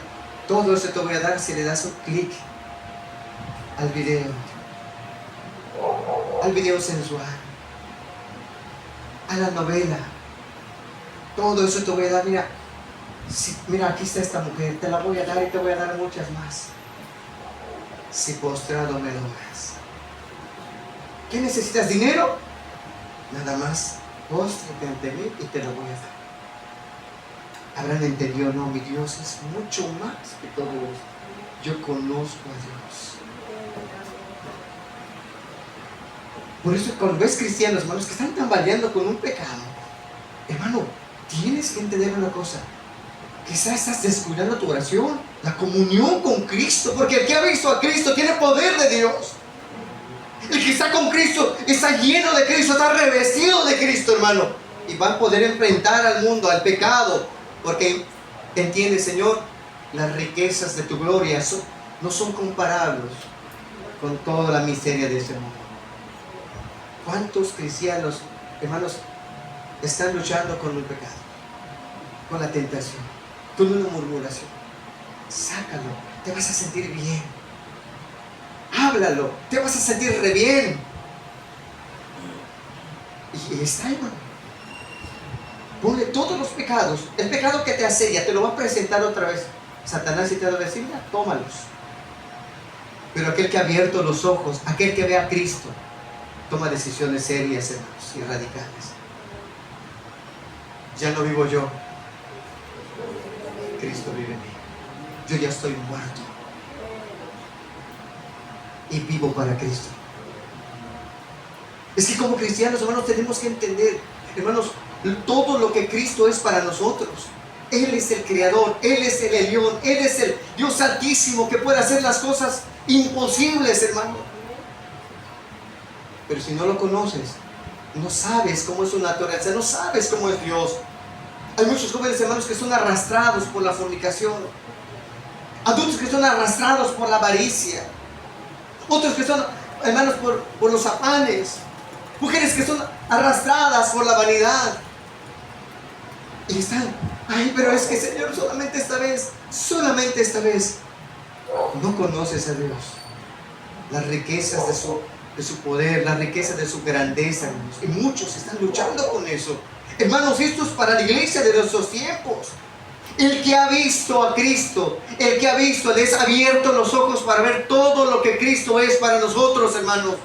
todo eso te voy a dar si le das un clic al video sensual, a la novela. Todo eso te voy a dar. Mira, mira, aquí está esta mujer, te la voy a dar y te voy a dar muchas más, si postrado me adoras. ¿Qué necesitas? ¿Dinero? Nada más, póstrate ante mí y te lo voy a dar. Abraham entendió: no, mi Dios es mucho más que todo esto. Yo conozco a Dios. Por eso cuando ves cristianos, hermanos, que están tambaleando con un pecado, hermano, tienes que entender una cosa. Quizás estás descuidando tu oración, la comunión con Cristo, porque el que ha visto a Cristo tiene poder de Dios. El que está con Cristo está lleno de Cristo, está revestido de Cristo, hermano, y va a poder enfrentar al mundo, al pecado, porque entiende: Señor, las riquezas de tu gloria no son comparables con toda la miseria de este mundo. ¿Cuántos cristianos, hermanos, están luchando con el pecado, con la tentación, con una murmuración? Sácalo, te vas a sentir bien. Háblalo, te vas a sentir re bien. Y está, hermano. Ponle todos los pecados. El pecado que te asedia te lo va a presentar otra vez Satanás y te va a decir: mira, tómalos. Pero aquel que ha abierto los ojos, aquel que ve a Cristo, toma decisiones serias, hermanos, y radicales. Ya no vivo yo, Cristo vive en mí. Yo ya estoy muerto y vivo para Cristo. Es que como cristianos, hermanos, tenemos que entender, hermanos, todo lo que Cristo es para nosotros. Él es el creador, Él es el Elión, Él es el Dios Altísimo, que puede hacer las cosas imposibles, hermano. Pero si no lo conoces, no sabes cómo es su naturaleza, no sabes cómo es Dios. Hay muchos jóvenes, hermanos, que son arrastrados por la fornicación, adultos que son arrastrados por la avaricia, otros que son, hermanos, por los afanes, mujeres que son arrastradas por la vanidad, y están: ay, pero es que, Señor, solamente esta vez. No conoces a Dios, las riquezas de su poder, la riqueza de su grandeza, hermanos. Y muchos están luchando con eso. Hermanos, esto es para la iglesia de nuestros tiempos. El que ha visto a Cristo, el que ha visto, les ha abierto los ojos para ver todo lo que Cristo es para nosotros, hermanos.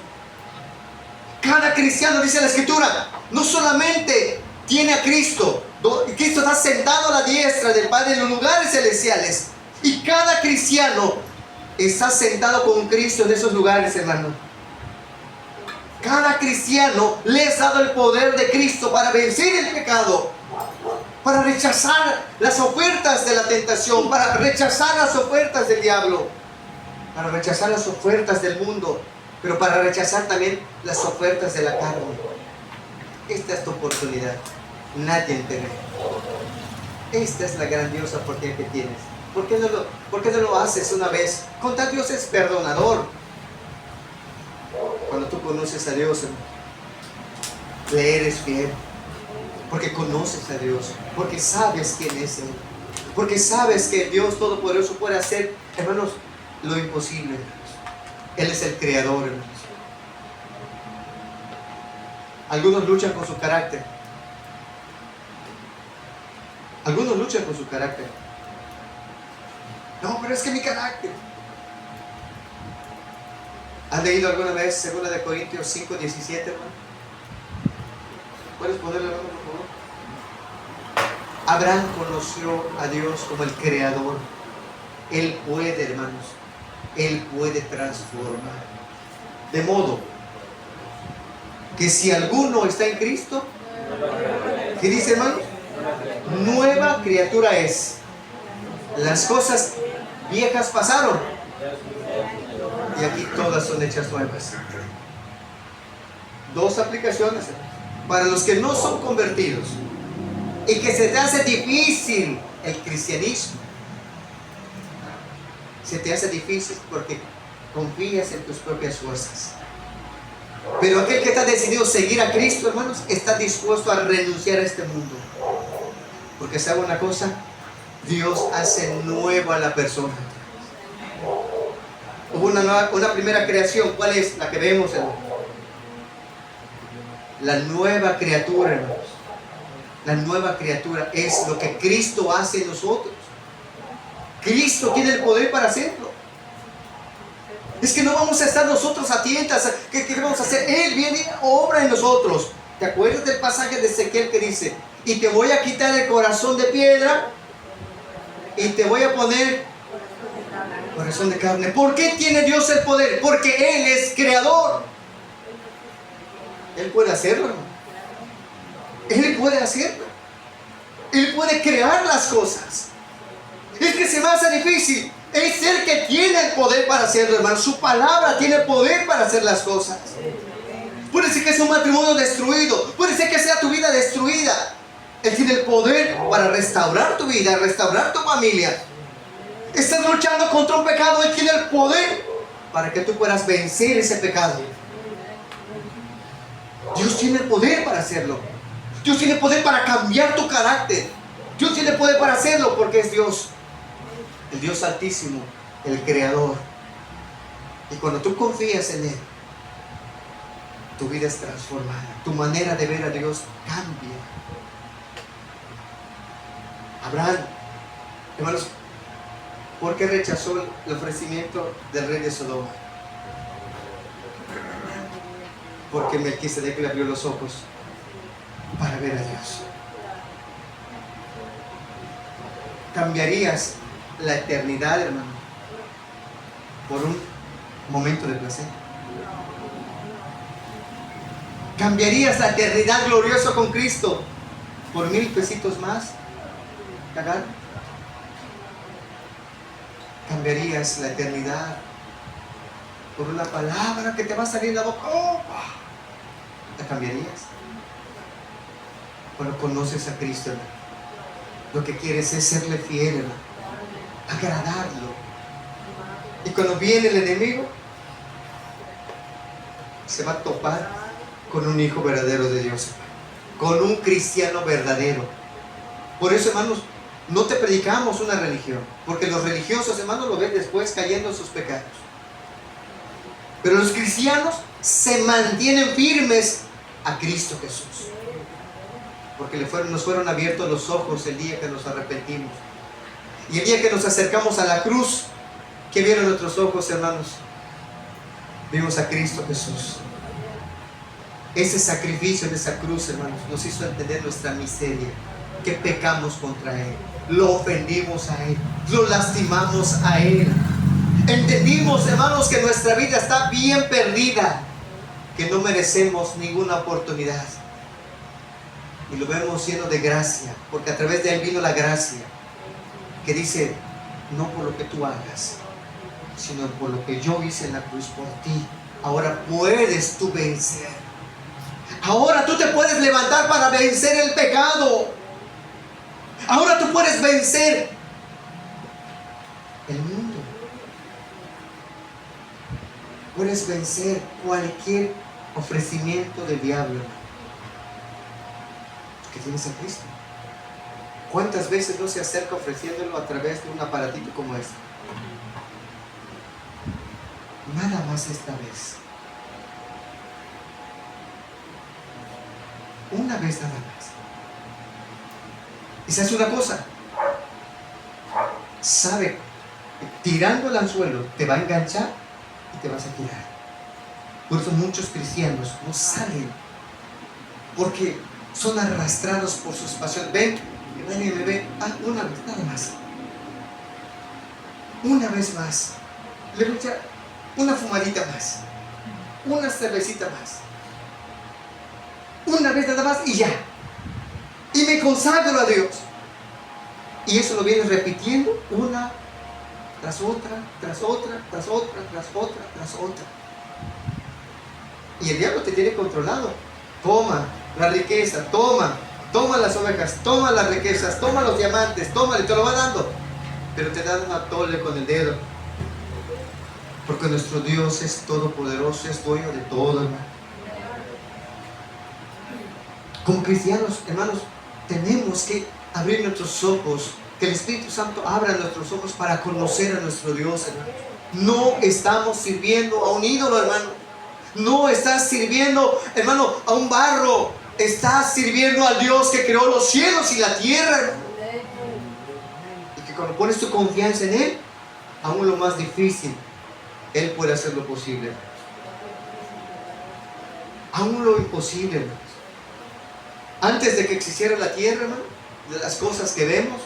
Cada cristiano, dice la Escritura, no solamente tiene a Cristo. Cristo está sentado a la diestra del Padre en los lugares celestiales. Y cada cristiano está sentado con Cristo en esos lugares, hermano. Cada cristiano le ha dado el poder de Cristo para vencer el pecado, para rechazar las ofertas de la tentación, para rechazar las ofertas del diablo, para rechazar las ofertas del mundo, pero para rechazar también las ofertas de la carne. Esta es tu oportunidad. Nadie te ve. Esta es la grandiosa oportunidad que tienes. ¿Por qué no lo haces una vez? Con tal Dios es perdonador. Cuando tú conoces a Dios, le eres fiel. Porque conoces a Dios. Porque sabes quién es Él. Porque sabes que Dios Todopoderoso puede hacer, hermanos, lo imposible. Él es el creador, hermanos. Algunos luchan con su carácter. Algunos luchan con su carácter. No, pero es que mi carácter. ¿Has leído alguna vez 2 Corintios 5:17, hermano? ¿Puedes ponerle, hermano, por favor? Abraham conoció a Dios como el creador. Él puede, hermanos, Él puede transformar. De modo que si alguno está en Cristo, ¿qué dice, hermano? Nueva criatura es. Las cosas viejas pasaron y aquí todas son hechas nuevas. Dos aplicaciones para los que no son convertidos y que se te hace difícil el cristianismo. Se te hace difícil porque confías en tus propias fuerzas. Pero aquel que está decidido a seguir a Cristo, hermanos, está dispuesto a renunciar a este mundo. Porque sabe una cosa, Dios hace nueva a la persona. Hubo una primera creación. ¿Cuál es? La que vemos, hermanos. La nueva criatura, hermanos. La nueva criatura es lo que Cristo hace en nosotros. Cristo tiene el poder para hacerlo. Es que no vamos a estar nosotros a tientas. ¿Qué vamos a hacer? Él viene, obra en nosotros. ¿Te acuerdas del pasaje de Ezequiel que dice: y te voy a quitar el corazón de piedra y te voy a poner corazón de carne? ¿Por qué tiene Dios el poder? Porque Él es creador. Él puede hacerlo, hermano. Él puede hacerlo. Él puede crear las cosas. Es que se me hace difícil. Es Él que tiene el poder para hacerlo, hermano. Su palabra tiene el poder para hacer las cosas. Puede ser que es un matrimonio destruido. Puede ser que sea tu vida destruida. Él tiene el poder para restaurar tu vida, restaurar tu familia. Estás luchando contra un pecado. Él tiene el poder para que tú puedas vencer ese pecado. Dios tiene el poder para hacerlo. Dios tiene poder para cambiar tu carácter. Dios tiene poder para hacerlo porque es Dios. El Dios Altísimo, el Creador. Y cuando tú confías en Él, tu vida es transformada. Tu manera de ver a Dios cambia. Abraham, hermanos, ¿por qué rechazó el ofrecimiento del rey de Sodoma? Porque Melquisedec le abrió los ojos para ver a Dios. ¿Cambiarías la eternidad, hermano, por un momento de placer? ¿Cambiarías la eternidad gloriosa con Cristo por 1,000 pesitos más? ¿Cagar? ¿Cambiarías la eternidad por una palabra que te va a salir de la boca? ¡Oh! ¿La cambiarías? Cuando conoces a Cristo, hermano, lo que quieres es serle fiel, hermano, agradarlo. Y cuando viene el enemigo, se va a topar con un hijo verdadero de Dios, con un cristiano verdadero. Por eso, hermanos, no te predicamos una religión, porque los religiosos, hermanos, lo ven después cayendo en sus pecados. Pero los cristianos se mantienen firmes a Cristo Jesús. Porque nos fueron abiertos los ojos el día que nos arrepentimos. Y el día que nos acercamos a la cruz, ¿qué vieron nuestros ojos, hermanos? Vimos a Cristo Jesús. Ese sacrificio en esa cruz, hermanos, nos hizo entender nuestra miseria, que pecamos contra Él, lo ofendimos a Él, lo lastimamos a Él. Entendimos, hermanos, que nuestra vida está bien perdida, que no merecemos ninguna oportunidad. Y lo vemos lleno de gracia, porque a través de Él vino la gracia, que dice, no por lo que tú hagas, sino por lo que yo hice en la cruz por ti. Ahora puedes tú vencer. Ahora tú te puedes levantar para vencer el pecado. Ahora tú puedes vencer el mundo. Puedes vencer cualquier ofrecimiento del diablo que tienes a Cristo. ¿Cuántas veces no se acerca ofreciéndolo a través de un aparatito como este? Nada más esta vez. Una vez nada más. Y se hace una cosa. Sabe, tirando el anzuelo te va a enganchar y te vas a tirar. Por eso muchos cristianos no salen, porque son arrastrados por sus pasiones. Ven, me ven. Una vez, nada más. Una vez más. Le voy a echar una fumadita más. Una cervecita más. Una vez nada más y ya. Y me consagro a Dios. Y eso lo vienes repitiendo una tras otra, tras otra, tras otra, tras otra, tras otra. Y el diablo te tiene controlado. Toma la riqueza, toma las ovejas, toma las riquezas, toma los diamantes, toma, y te lo va dando. Pero te da una tole con el dedo. Porque nuestro Dios es todopoderoso, es dueño de todo, hermano. Como cristianos, hermanos, tenemos que abrir nuestros ojos, que el Espíritu Santo abra nuestros ojos para conocer a nuestro Dios, hermano. No estamos sirviendo a un ídolo, hermano. No estás sirviendo, hermano, a un barro. Estás sirviendo al Dios que creó los cielos y la tierra, hermano. Y que cuando pones tu confianza en Él, aún lo más difícil, Él puede hacer lo posible. Aún lo imposible, hermano. Antes de que existiera la tierra, hermano, de las cosas que vemos,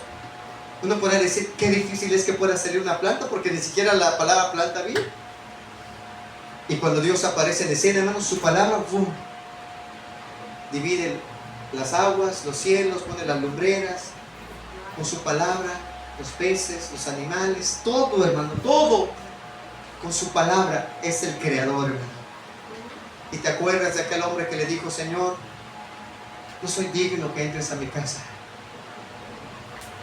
uno podría decir qué difícil es que pueda salir una planta, porque ni siquiera la palabra planta había. Y cuando Dios aparece en escena, hermano, su palabra, ¡pum!, divide las aguas, los cielos, pone las lumbreras, con su palabra, los peces, los animales, todo, hermano, todo, con su palabra es el creador, hermano. Y te acuerdas de aquel hombre que le dijo, Señor, no soy digno que entres a mi casa.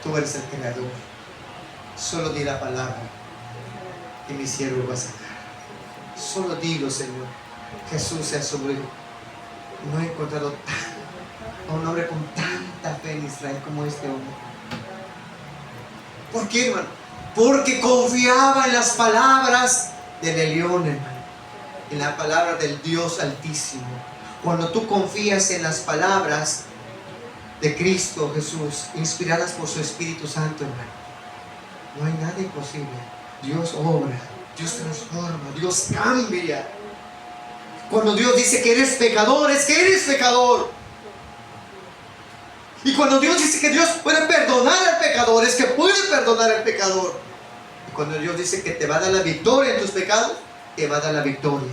Tú eres el creador. Solo di la palabra y mi siervo va a sanar. Solo dilo, Señor. Jesús sea sobre él. No he encontrado a un hombre con tanta fe en Israel como este hombre. ¿Por qué, hermano? Porque confiaba en las palabras del Elión, hermano. En la palabra del Dios Altísimo. Cuando tú confías en las palabras de Cristo Jesús, inspiradas por su Espíritu Santo, hermano, no hay nada imposible. Dios obra, Dios transforma, Dios cambia. Cuando Dios dice que eres pecador, es que eres pecador. Y cuando Dios dice que Dios puede perdonar al pecador, es que puede perdonar al pecador. Y cuando Dios dice que te va a dar la victoria en tus pecados, te va a dar la victoria.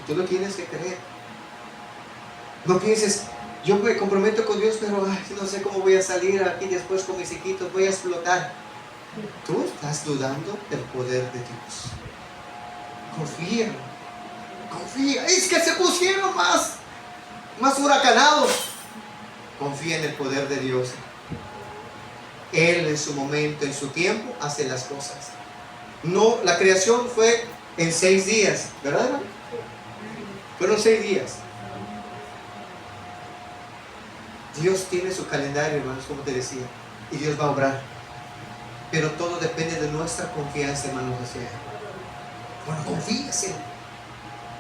Y tú lo tienes que creer. No pienses, yo me comprometo con Dios, pero no sé cómo voy a salir aquí después con mis hijitos, voy a explotar. Tú estás dudando del poder de Dios. Confía, confía. Es que se pusieron más huracanados. Confía en el poder de Dios. Él en su momento, en su tiempo, hace las cosas. No, la creación fue en 6 días, ¿verdad, hermano? Fueron 6 días. Dios tiene su calendario, hermanos, como te decía, y Dios va a obrar. Pero todo depende de nuestra confianza, hermanos, hacia Él. Bueno, confías en Él.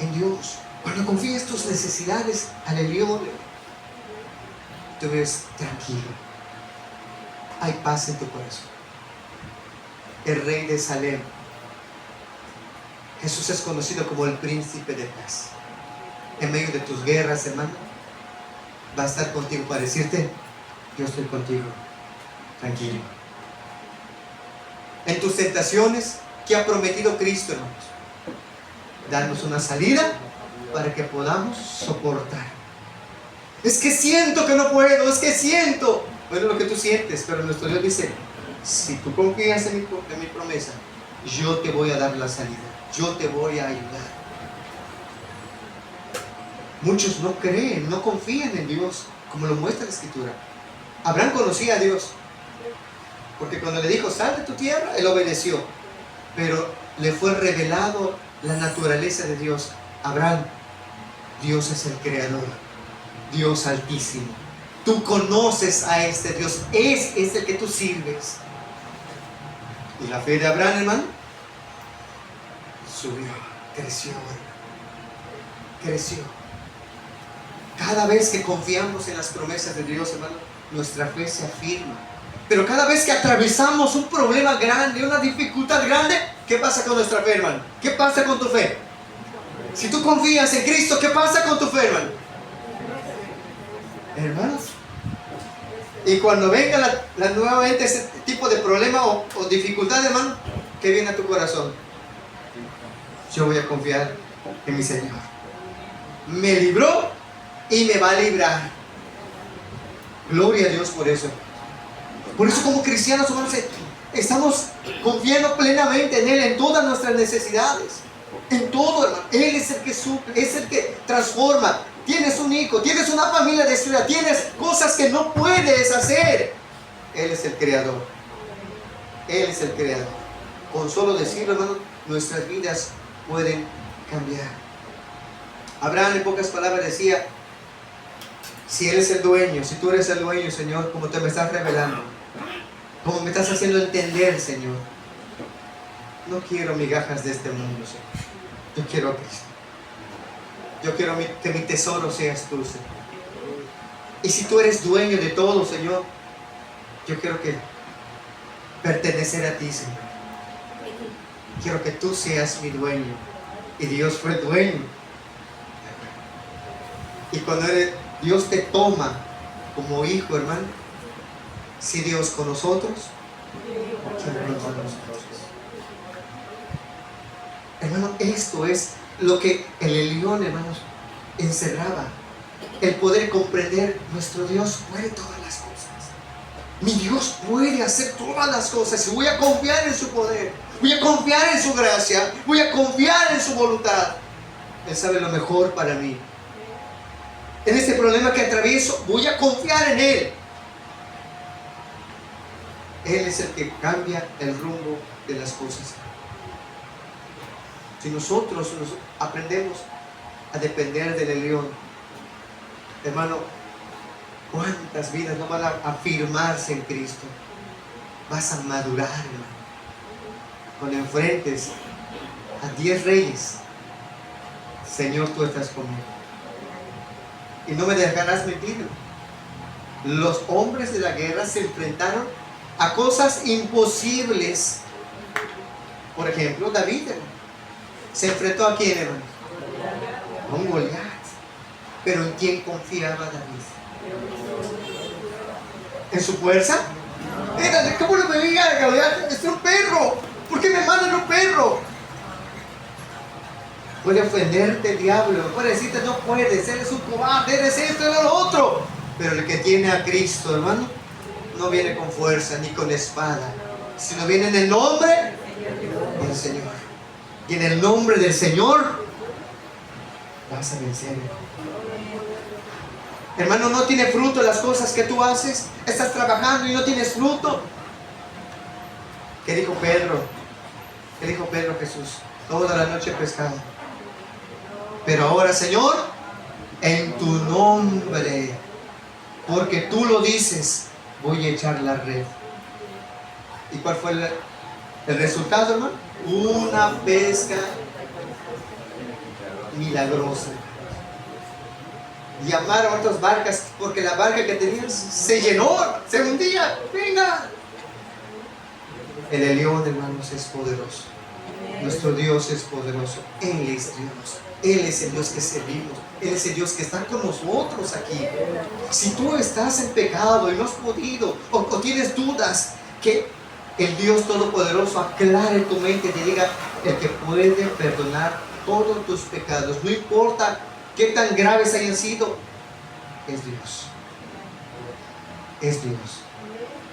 en Dios, cuando confías tus necesidades al Elión, tú ves tranquilo. Hay paz en tu corazón. El rey de Salem, Jesús es conocido como el príncipe de paz. En medio de tus guerras, hermano, va a estar contigo para decirte: yo estoy contigo, tranquilo. En tus tentaciones, ¿qué ha prometido Cristo, hermanos? Darnos una salida para que podamos soportar. Es que siento que no puedo, es que siento. Bueno, lo que tú sientes, pero nuestro Dios dice: si tú confías en mi promesa, yo te voy a dar la salida, yo te voy a ayudar. Muchos no creen, no confían en Dios, como lo muestra la Escritura. Abraham conocía a Dios, porque cuando le dijo: sal de tu tierra, él obedeció, pero le fue revelado la naturaleza de Dios. Abraham, Dios es el creador, Dios altísimo. Tú conoces a este Dios, es el que tú sirves. Y la fe de Abraham, hermano, subió, creció, creció. Cada vez que confiamos en las promesas de Dios, hermano, nuestra fe se afirma. Pero cada vez que atravesamos un problema grande, una dificultad grande, ¿qué pasa con nuestra fe, hermano? ¿Qué pasa con tu fe? Si tú confías en Cristo, ¿qué pasa con tu fe, hermano? Hermanos, y cuando venga nuevamente ese tipo de problema o dificultad, hermano, ¿qué viene a tu corazón? Yo voy a confiar en mi Señor. Me libró y me va a librar. Gloria a Dios por eso. Por eso, como cristianos, hermanos, estamos confiando plenamente en Él, en todas nuestras necesidades, en todo, hermano. Él es el que suple, es el que transforma. Tienes un hijo, tienes una familia destruida, tienes cosas que no puedes hacer. Él es el creador. Él es el creador. Con solo decirlo, hermano, nuestras vidas pueden cambiar. Abraham, en pocas palabras, decía: si Él es el dueño, si tú eres el dueño, Señor, como te me estás revelando, como me estás haciendo entender, Señor, no quiero migajas de este mundo, Señor. Yo quiero a Cristo. Yo quiero que mi tesoro seas tú, Señor. Y si tú eres dueño de todo, Señor, yo quiero que pertenecer a ti, Señor. Quiero que tú seas mi dueño. Y Dios fue dueño. Y cuando Dios te toma como hijo, hermano, si Dios con nosotros, ¿quién contra nosotros? Hermano, esto es lo que el Elión, hermanos, encerraba. El poder comprender: nuestro Dios puede todas las cosas. Mi Dios puede hacer todas las cosas. Y voy a confiar en su poder. Voy a confiar en su gracia. Voy a confiar en su voluntad. Él sabe lo mejor para mí. En este problema que atravieso, voy a confiar en Él. Él es el que cambia el rumbo de las cosas. Si nosotros aprendemos a depender del Elión, hermano, ¿cuántas vidas no van a afirmarse en Cristo? Vas a madurar, hermano. Cuando enfrentes a 10 reyes, Señor, tú estás conmigo. Y no me dejarás mentir. Los hombres de la guerra se enfrentaron a cosas imposibles. Por ejemplo, David, hermano, ¿se enfrentó a quién, hermano? Con Goliat. Pero ¿en quién confiaba David? ¿En su fuerza? ¿Cómo no me diga Goliat? Es un perro. ¿Por qué me mandan un perro? Puede ofenderte el diablo, puede decirte: no puedes, eres un cobarde, eres esto, eres lo otro. Pero el que tiene a Cristo, hermano, no viene con fuerza ni con espada, sino viene en el nombre del Señor. Y en el nombre del Señor vas a vencer. Hermano, no tiene fruto las cosas que tú haces. Estás trabajando y no tienes fruto. ¿Qué dijo Pedro? ¿Qué dijo Pedro a Jesús? Toda la noche pescado. Pero ahora, Señor, en tu nombre, porque tú lo dices, voy a echar la red. ¿Y cuál fue el resultado, hermano? Una pesca milagrosa. Llamaron a otras barcas porque la barca que tenían se llenó, se hundía. Venga. El Elión, hermanos, es poderoso. Nuestro Dios es poderoso. Él es Dios. Él es el Dios que servimos. Él es el Dios que está con nosotros aquí. Si tú estás en pecado y no has podido, o tienes dudas, que el Dios Todopoderoso aclare tu mente y te diga: el que puede perdonar todos tus pecados, no importa qué tan graves hayan sido, es Dios. Es Dios.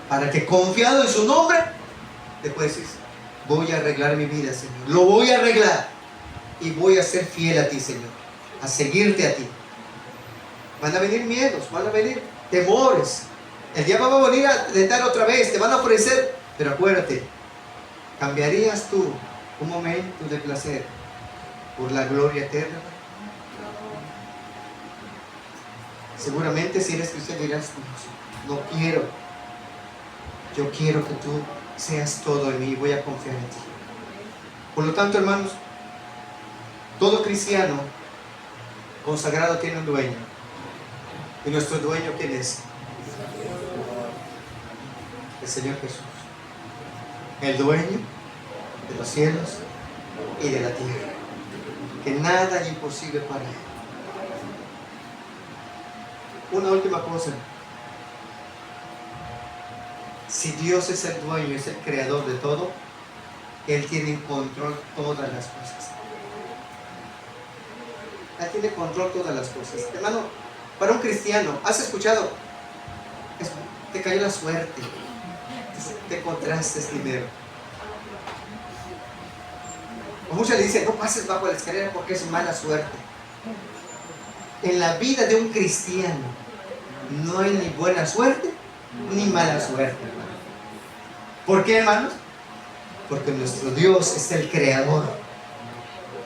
Para que, confiado en su nombre, te puedes decir: voy a arreglar mi vida, Señor. Lo voy a arreglar. Y voy a ser fiel a ti, Señor. A seguirte a ti. Van a venir miedos, van a venir temores. El diablo va a venir a tentar otra vez. Te van a ofrecer. Pero acuérdate, ¿cambiarías tú un momento de placer por la gloria eterna? Seguramente si eres cristiano dirás: no quiero. Yo quiero que tú seas todo en mí y voy a confiar en ti. Por lo tanto, hermanos, todo cristiano consagrado tiene un dueño. ¿Y nuestro dueño quién es? El Señor Jesús. El dueño de los cielos y de la tierra. Que nada es imposible para Él. Una última cosa. Si Dios es el dueño, es el creador de todo, Él tiene en control todas las cosas. Él tiene control todas las cosas. Hermano, para un cristiano, ¿has escuchado? Te cayó la suerte. Te encontraste dinero. O muchos le dicen: no pases bajo la escalera porque es mala suerte. En la vida de un cristiano no hay ni buena suerte ni mala suerte, hermano. ¿Por qué, hermanos? Porque nuestro Dios es el creador.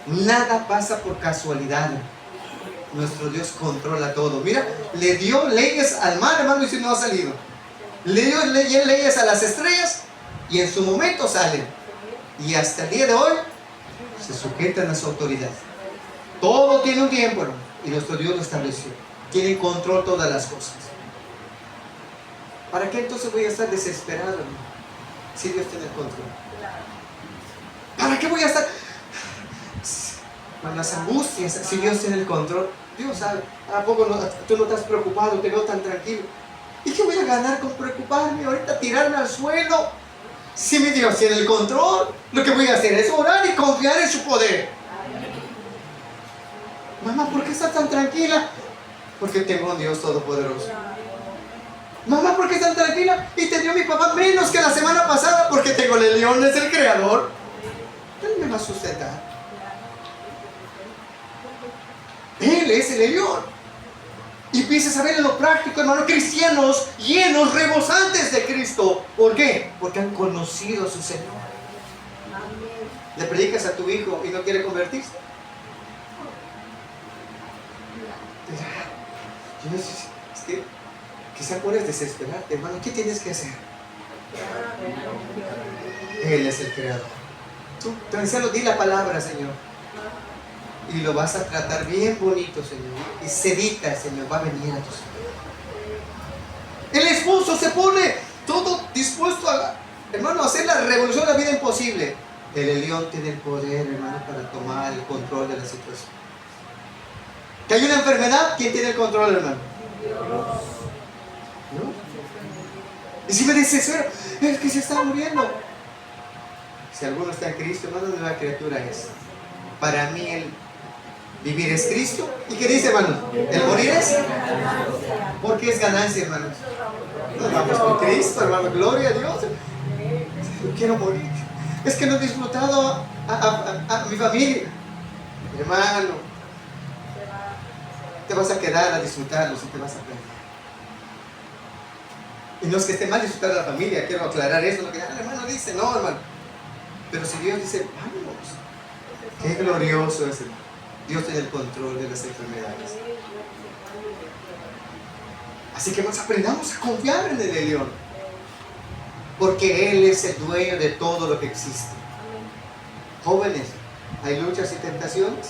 Nada pasa por casualidad. Nuestro Dios controla todo. Mira, le dio leyes al mar, hermano, y si no ha salido. Le dio leyes a las estrellas y en su momento salen. Y hasta el día de hoy se sujetan a su autoridad. Todo tiene un tiempo, hermano, y nuestro Dios lo estableció. Tiene en control todas las cosas. ¿Para qué entonces voy a estar desesperado, hermano, si Dios tiene el control? ¿Para qué voy a estar con las angustias si Dios tiene el control? Dios sabe. ¿A poco tú no estás preocupado? Te veo tan tranquilo. ¿Y qué voy a ganar con preocuparme ahorita, tirarme al suelo? Si mi Dios tiene el control, lo que voy a hacer es orar y confiar en su poder. Mamá, ¿por qué estás tan tranquila? Porque tengo un Dios todopoderoso. Mamá, ¿por qué estás tan tranquila? Y te dio mi papá menos que la semana pasada. Porque tengo el León, es el creador. Él me va a sustentar. Él es el León. Y empiezas a ver en lo práctico, hermano, cristianos llenos, rebosantes de Cristo. ¿Por qué? Porque han conocido a su Señor. Le predicas a tu hijo y no quiere convertirse. Es que quizá puedes desesperarte, hermano. ¿Qué tienes que hacer? Él es el creador. Tú, anciano, di la palabra, Señor. Y lo vas a tratar bien bonito, Señor. Y sedita, Señor, va a venir a tus hijos. El esposo se pone todo dispuesto a, hermano, a hacer la revolución de la vida imposible. El león tiene el poder, hermano, para tomar el control de la situación. Que hay una enfermedad, ¿quién tiene el control, hermano? ¿No? Y si me desespero, es que se está muriendo. Si alguno está en Cristo, hermano, nueva criatura es. Para mí el vivir es Cristo. ¿Y qué dice, hermano? ¿El morir es? ¿Por qué es ganancia, hermanos? Nos vamos con Cristo, hermano. Gloria a Dios. Yo quiero morir. Es que no he disfrutado a mi familia. Hermano, te vas a quedar a disfrutarlos y te vas a perder. Y no es que esté mal disfrutar de la familia, quiero aclarar eso. Lo que el hermano dice, no, hermano. Pero si Dios dice, vamos, qué glorioso es el Dios tiene el control de las enfermedades. Así que nos aprendamos a confiar en el León, porque Él es el dueño de todo lo que existe. Jóvenes, ¿hay luchas y tentaciones?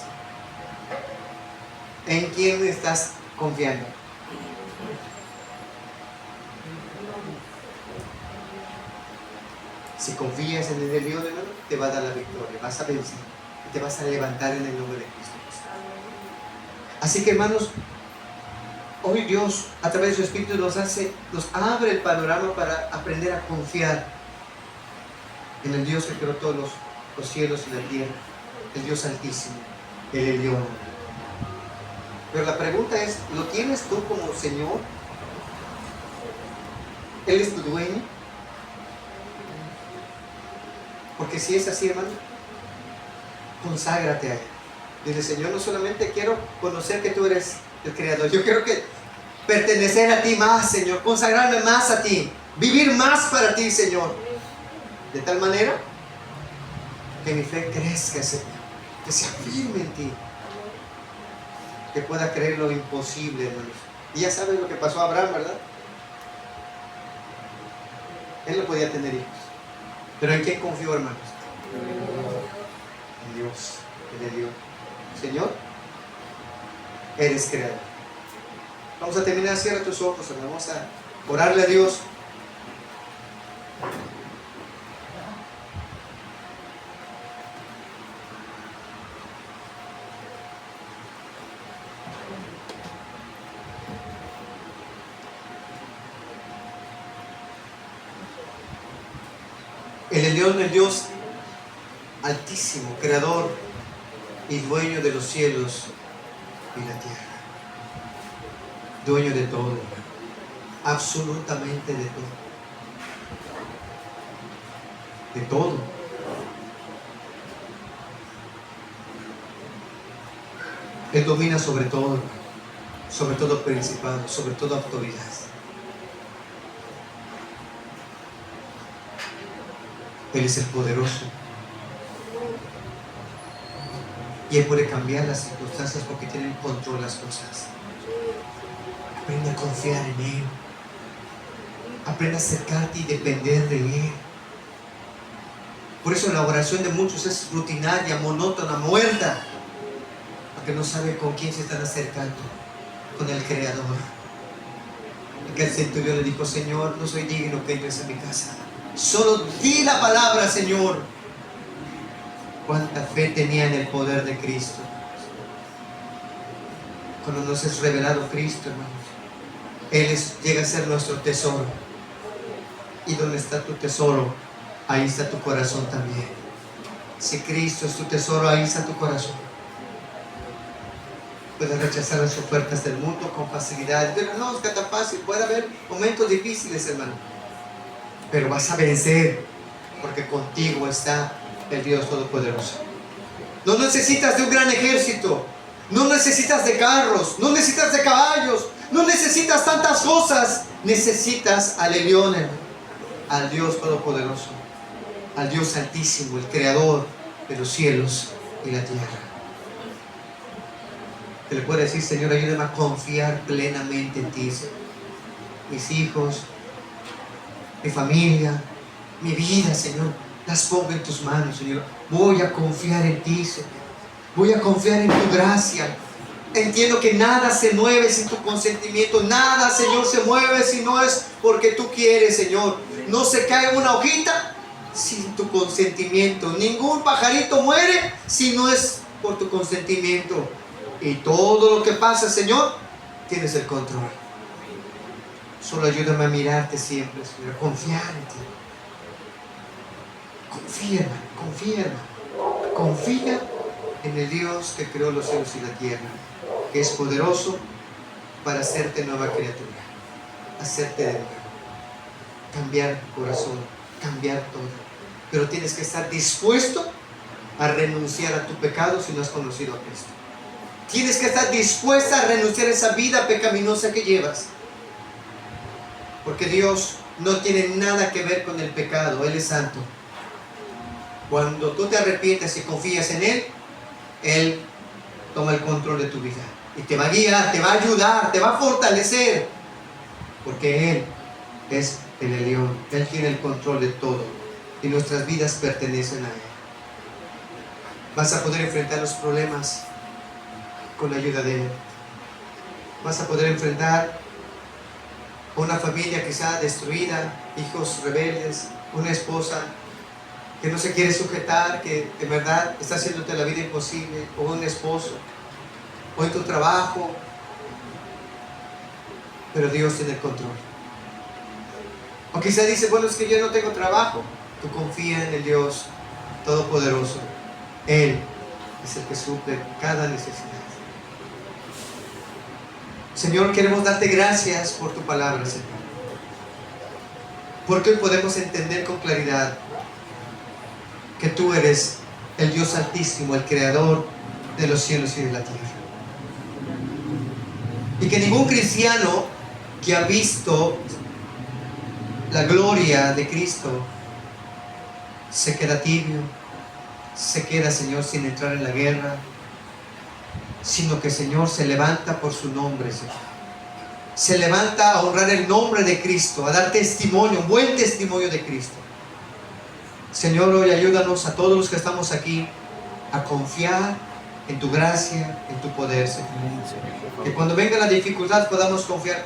¿En quién estás confiando? Si confías en el Dios, hermano, te va a dar la victoria, vas a vencer y te vas a levantar en el nombre de Cristo. Así que, hermanos, hoy Dios a través de su Espíritu nos abre el panorama para aprender a confiar en el Dios que creó todos los cielos y la tierra, el Dios altísimo, el Elión. Pero la pregunta es, ¿lo tienes tú como Señor? ¿Él es tu dueño? Porque si es así, hermano, conságrate a Él. Dile, Señor, no solamente quiero conocer que tú eres el Creador, yo quiero pertenecer a ti más, Señor, consagrarme más a ti, vivir más para ti, Señor. De tal manera que mi fe crezca, Señor, que se afirme en ti, que pueda creer lo imposible, hermanos. Y ya sabes lo que pasó a Abraham, ¿verdad? Él no podía tener hijos. ¿Pero en quién confió, hermanos? En Dios, en Dios. Señor, eres creador. Vamos a terminar, cierra tus ojos, hermano. Vamos a orarle a Dios. El Elión, el Dios altísimo, creador y dueño de los cielos y la tierra. Dueño de todo, absolutamente de todo. De todo. Él domina sobre todo principado, sobre toda autoridad. Él es el poderoso. Y Él puede cambiar las circunstancias porque tiene en control las cosas. Aprende a confiar en Él. Aprende a acercarte y depender de Él. Por eso la oración de muchos es rutinaria, monótona, muerta. Porque no sabe con quién se están acercando. Con el Creador. Porque el centurión le dijo, Señor, no soy digno que entres a mi casa. Solo di la palabra, Señor. Cuánta fe tenía en el poder de Cristo. Cuando nos es revelado Cristo, hermanos, Él llega a ser nuestro tesoro. Y donde está tu tesoro, ahí está tu corazón también. Si Cristo es tu tesoro, ahí está tu corazón. Puedes rechazar las ofertas del mundo con facilidad. Pero no, es que tan fácil. Puede haber momentos difíciles, hermano. Pero vas a vencer, porque contigo está el Dios Todopoderoso. No necesitas de un gran ejército, no necesitas de carros, no necesitas de caballos, no necesitas tantas cosas. Necesitas al Elión, al Dios Todopoderoso, al Dios Altísimo, el Creador de los cielos y la tierra. Te le puede decir, Señor, ayúdame a confiar plenamente en ti, Señor. Mis hijos, mi familia, mi vida, Señor, las pongo en tus manos, Señor. Voy a confiar en ti, Señor. Voy a confiar en tu gracia. Entiendo que nada se mueve sin tu consentimiento. Nada, Señor, se mueve si no es porque tú quieres, Señor. No se cae una hojita sin tu consentimiento. Ningún pajarito muere si no es por tu consentimiento. Y todo lo que pasa, Señor, tienes el control. Solo ayúdame a mirarte siempre, Señor, a confiar en ti. Confía, hermano, confía, hermano. Confía en el Dios que creó los cielos y la tierra, que es poderoso para hacerte nueva criatura, hacerte de nuevo, cambiar tu corazón, cambiar todo. Pero tienes que estar dispuesto a renunciar a tu pecado si no has conocido a Cristo. Tienes que estar dispuesta a renunciar a esa vida pecaminosa que llevas. Porque Dios no tiene nada que ver con el pecado. Él es santo. Cuando tú te arrepientes y confías en Él, Él toma el control de tu vida. Y te va a guiar, te va a ayudar, te va a fortalecer. Porque Él es el Elión. Él tiene el control de todo. Y nuestras vidas pertenecen a Él. Vas a poder enfrentar los problemas con la ayuda de Él. vas a poder enfrentar una familia quizá destruida, hijos rebeldes, una esposa que no se quiere sujetar, que en verdad está haciéndote la vida imposible, o un esposo, o en tu trabajo, pero Dios tiene el control. O quizá dice, bueno, es que yo no tengo trabajo. Tú confía en el Dios Todopoderoso. Él es el que suple cada necesidad. Señor, queremos darte gracias por tu palabra, Señor. Porque hoy podemos entender con claridad que tú eres el Dios Altísimo, el Creador de los cielos y de la tierra. Y que ningún cristiano que ha visto la gloria de Cristo se queda tibio, se queda, Señor, sin entrar en la guerra, sino que, Señor, se levanta por su nombre, Señor. Se levanta a honrar el nombre de Cristo, a dar testimonio, un buen testimonio de Cristo. Señor, hoy ayúdanos a todos los que estamos aquí a confiar en tu gracia, en tu poder, Señor. Que cuando venga la dificultad podamos confiar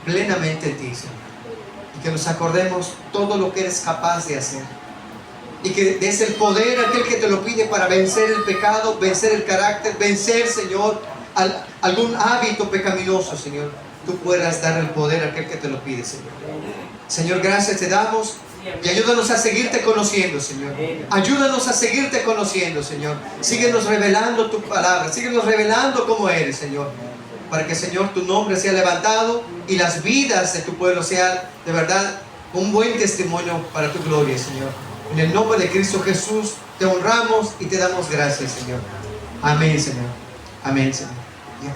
plenamente en ti, Señor. Y que nos acordemos todo lo que eres capaz de hacer. Y que des el poder a aquel que te lo pide para vencer el pecado, vencer el carácter, vencer, Señor, algún hábito pecaminoso, Señor. Tú puedas dar el poder a aquel que te lo pide, Señor. Señor, gracias te damos. Y ayúdanos a seguirte conociendo, Señor. Ayúdanos a seguirte conociendo, Señor. Síguenos revelando tu palabra. Síguenos revelando cómo eres, Señor. Para que, Señor, tu nombre sea levantado y las vidas de tu pueblo sean, de verdad, un buen testimonio para tu gloria, Señor. En el nombre de Cristo Jesús te honramos y te damos gracias, Señor. Amén, Señor. Amén, Señor. Ya.